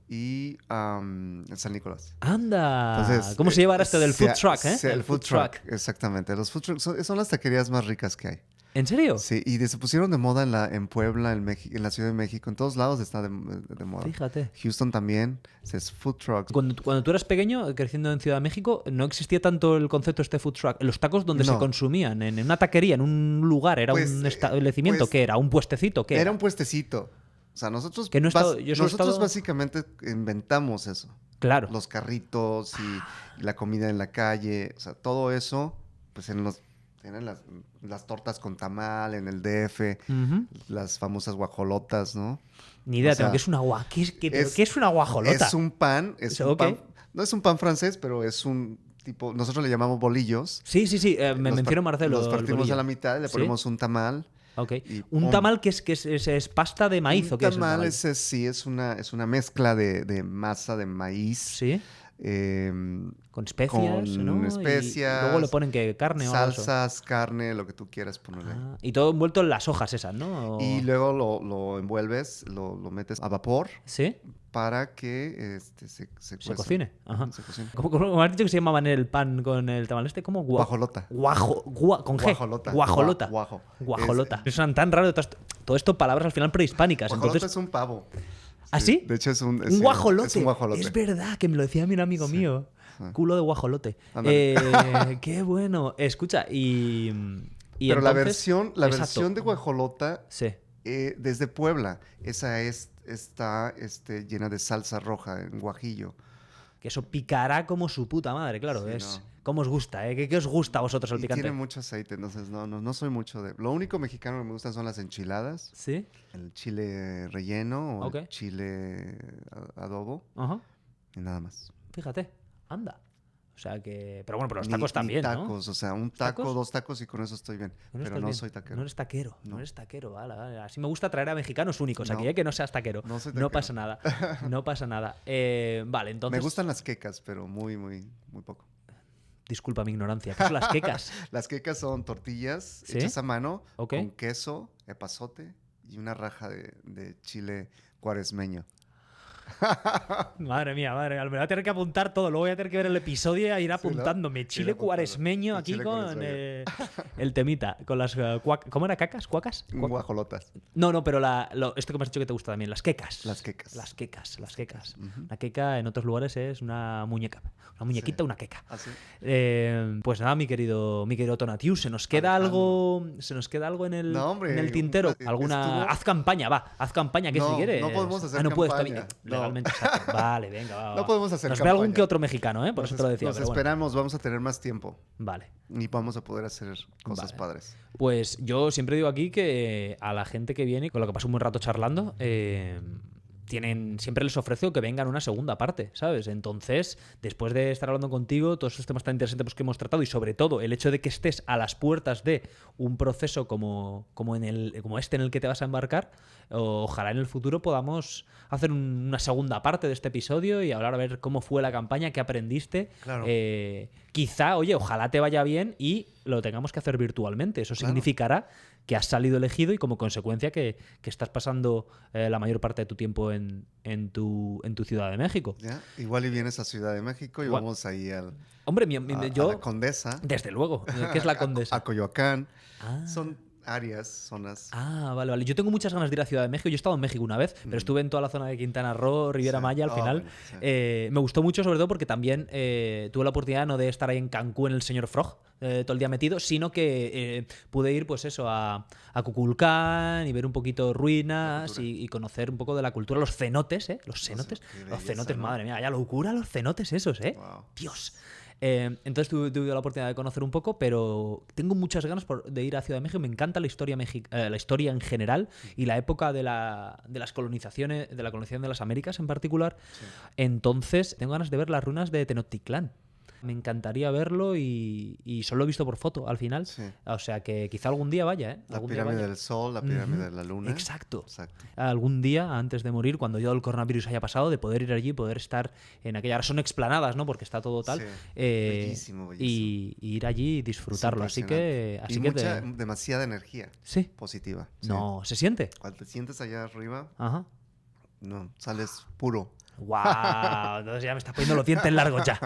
y en San Nicolás. ¡Anda! Entonces, ¿Cómo se llama esto del food truck, El food truck, exactamente. Los food trucks son las taquerías más ricas que hay. ¿En serio? Sí, y se pusieron de moda en Puebla, en la Ciudad de México, en todos lados está de moda. Fíjate. Houston también, es food trucks. Cuando tú eras pequeño, creciendo en Ciudad de México, no existía tanto el concepto este food truck. Los tacos donde se consumían, en una taquería, en un lugar, ¿era un establecimiento? ¿Qué era? ¿Un puestecito? ¿Qué era? Un puestecito. O sea, nosotros básicamente inventamos eso. Claro. Los carritos y la comida en la calle, o sea, todo eso, pues en los tienen las tortas con tamal en el DF, Ujú. las famosas guajolotas, ¿no? Ni idea O sea, tengo. ¿Qué es una ¿Qué es una guajolota? Es un pan, Ok. no es un pan francés, pero es un tipo, nosotros le llamamos bolillos. Sí, me Los mencionó Marcelo. Los el partimos bolillo. a la mitad, le ¿Sí? ponemos un tamal. Ok. Y Un ¡pum! tamal que es pasta de maíz, ¿o qué es el tamal tamal? sí, es una mezcla de masa de maíz. Sí. em, Con especias, con ¿no? especias, Y luego le ponen que carne o algo de eso. salsas, carne, lo que tú quieras ponerle. Ah, y todo envuelto en las hojas esas, ¿no? Y luego lo envuelves, lo metes a vapor ¿Sí? para que se Se cueza. cocine. Ajá. Se cocine. ¿Cómo has dicho que se llamaban el pan con el tamal este? ¿Cómo? Guajolota. Con G. Guajolota. Guajolota. Guajo. Guajolota. Son tan raros todo esto palabras al final prehispánicas. Guajolota Entonces, es un pavo. ¿ah, sí? De hecho, es un Guajolote. Es un guajolote. Es verdad que me lo decía mi amigo mío. Culo de guajolote. Ándale. Qué bueno. Escucha, y Pero la entonces- versión Exacto. de guajolota Sí. desde Puebla, esa está llena de salsa roja en guajillo. Que eso picará como su puta madre, claro. Sí, Es no. ¿Cómo os gusta, eh? ¿Qué os gusta a vosotros el Y picante? tiene mucho aceite, entonces no soy mucho de... Lo único mexicano que me gustan son las enchiladas, ¿Sí? el chile relleno o Ok. el chile adobo Ajá. y nada más. Fíjate. Anda. O sea que... Pero bueno, pero los Ni- tacos ni también, ¿no? tacos, o sea, un taco, ¿Tacos? 2 tacos y con eso estoy bien. No Pero estás no bien. soy taquero. No eres taquero. No No. eres taquero. Vale. Así me gusta traer a mexicanos únicos aquí, No. que no seas taquero. No soy No taquero. pasa nada. No pasa nada. Vale, entonces... Me gustan las quecas, pero muy poco. Disculpa mi ignorancia. ¿Qué son las quecas? Las quecas son tortillas ¿Sí? hechas a mano Ok. con queso, epazote y una raja de chile cuaresmeño. Madre mía. Me voy a tener que apuntar todo. Luego voy a tener que ver el episodio e ir ¿no? apuntándome. Chile apuntando. cuaresmeño El aquí chile con cuaresmeño. el temita. Con las... ¿Cómo era? ¿Cacas? ¿Cuacas? Guajolotas. No, pero esto que me has dicho que te gusta también. Las quecas. Las quecas. Las quecas. Ujú. La queca en otros lugares es una muñeca. Una muñequita, Sí. una queca. Así. Pues nada, mi querido Tonatiu, ¿se nos queda algo en el, No, hombre, en el tintero? estuvo- Haz campaña, que No, si quieres. no podemos hacer no puedes campaña. No. legalmente. Exacto. Vale, venga, va. No podemos hacer Nos ve algún campaña. que otro mexicano, ¿eh? Por eso te lo decía. Nos pero bueno. esperamos, vamos a tener más tiempo Vale. y vamos a poder hacer cosas Vale. padres. Pues yo siempre digo aquí que a la gente que viene, con la que paso un buen rato charlando, siempre les ofrezco que vengan una segunda parte, ¿sabes? Entonces, después de estar hablando contigo, todos esos temas tan interesantes que hemos tratado y sobre todo el hecho de que estés a las puertas de un proceso como este en el que te vas a embarcar, ojalá en el futuro podamos hacer una segunda parte de este episodio y hablar a ver cómo fue la campaña, qué aprendiste. Claro. Quizá, oye, ojalá te vaya bien y lo tengamos que hacer virtualmente. Eso Claro. significará que has salido elegido y como consecuencia que estás pasando la mayor parte de tu tiempo en tu Ciudad de México. ¿Ya? Igual y vienes a Ciudad de México y Igual. vamos ahí Hombre, a yo, la Condesa, desde luego, ¿qué es la Condesa? a Coyoacán. Ah. Son áreas, zonas. Ah, vale. Yo tengo muchas ganas de ir a Ciudad de México. Yo he estado en México una vez, pero estuve en toda la zona de Quintana Roo, Riviera Sí. Maya al final. Bueno, sí. Me gustó mucho, sobre todo porque también tuve la oportunidad no de estar ahí en Cancún, en el Señor Frog, todo el día metido, sino que pude ir, pues eso, a Kukulcán y ver un poquito ruinas cultura. y conocer un poco de la cultura. Los cenotes, ¿eh? Los cenotes. qué Los belleza, cenotes, ¿no? madre mía. Vaya locura los cenotes esos, ¿eh? Wow. Dios. Entonces tuve la oportunidad de conocer un poco, pero tengo muchas ganas de ir a Ciudad de México. Me encanta la historia la historia en general y la época de las colonizaciones, de la colonización de las Américas en particular. Sí. Entonces tengo ganas de ver las ruinas de Tenochtitlán. Me encantaría verlo y solo lo he visto por foto al final. Sí. O sea que quizá algún día vaya, ¿eh? La Algún día pirámide vaya. del Sol, la pirámide Ujú. de la Luna. Exacto. Exacto. Algún día, antes de morir, cuando yo el coronavirus haya pasado, de poder ir allí, poder estar en aquella... Ahora son explanadas, ¿no? Porque está todo tal. Sí. Y Bellísimo, bellísimo. ir allí y disfrutarlo. Es Así que... impresionante. Así Y que demasiada energía Sí. positiva. Sí. No, ¿se siente? Cuando te sientes allá arriba, Ajá. no, sales puro. ¡Wow! Entonces ya me está poniendo los dientes largos ya.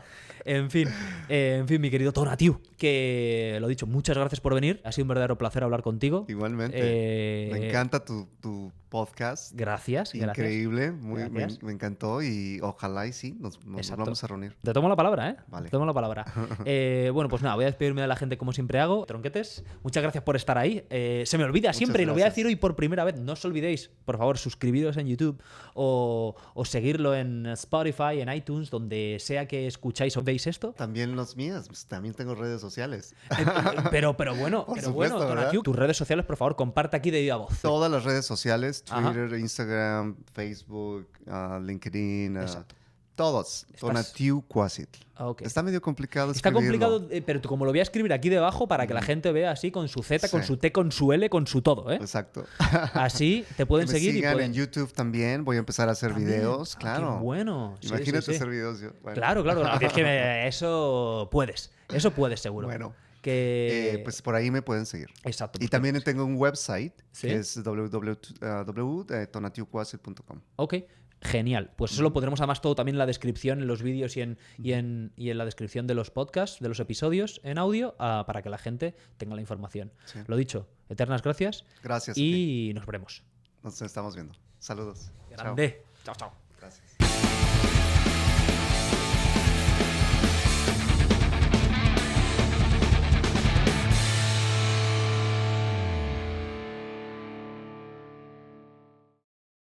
En fin, mi querido Tonatiu, que lo dicho, muchas gracias por venir. Ha sido un verdadero placer hablar contigo. Igualmente. Me encanta tu podcast. Gracias. Increíble, Gracias. me encantó y ojalá y sí, nos Exacto. vamos a reunir. Te tomo la palabra, ¿eh? Vale. Te tomo la palabra. Bueno, pues nada, voy a despedirme de la gente como siempre hago. Tronquetes, muchas gracias por estar ahí. Se me olvida Muchas siempre y lo voy a gracias. decir hoy por primera vez. No os olvidéis, por favor, suscribiros en YouTube o seguirlo en Spotify, en iTunes, donde sea que escucháis o veis esto. También los míos, pues, también tengo redes sociales. Pero bueno, Por supuesto, Tonatiuh, tus redes sociales, por favor, comparte aquí de viva voz. Todas las redes sociales, Ajá. Twitter, Instagram, Facebook, LinkedIn, Exacto. todos. Tonatiuh Cuauhcitl. Ok. Está medio complicado Está escribirlo. complicado, pero como lo voy a escribir aquí debajo para que la gente vea así con su Z, con Sí. su T, con su L, con su todo, ¿eh? Exacto. Así te pueden Que me seguir y sigan pueden... en YouTube también. Voy a empezar a hacer También. videos, Ah, claro. qué bueno. Sí, Imagínate sí, sí. hacer videos yo. Bueno. Claro, es que eso puedes seguro. Bueno, Que... pues por ahí me pueden seguir. Exacto. Y pues también tengo un website ¿Sí? que es www.tonatiuhcuauhcitl.com. Ok, genial. Pues eso lo pondremos además todo también en la descripción, en los vídeos y en la descripción de los podcasts, de los episodios en audio, para que la gente tenga la información. Sí. Lo dicho, eternas gracias. Gracias. Y nos veremos. Nos estamos viendo. Saludos. Chao. Grande. Chao, chao. Gracias.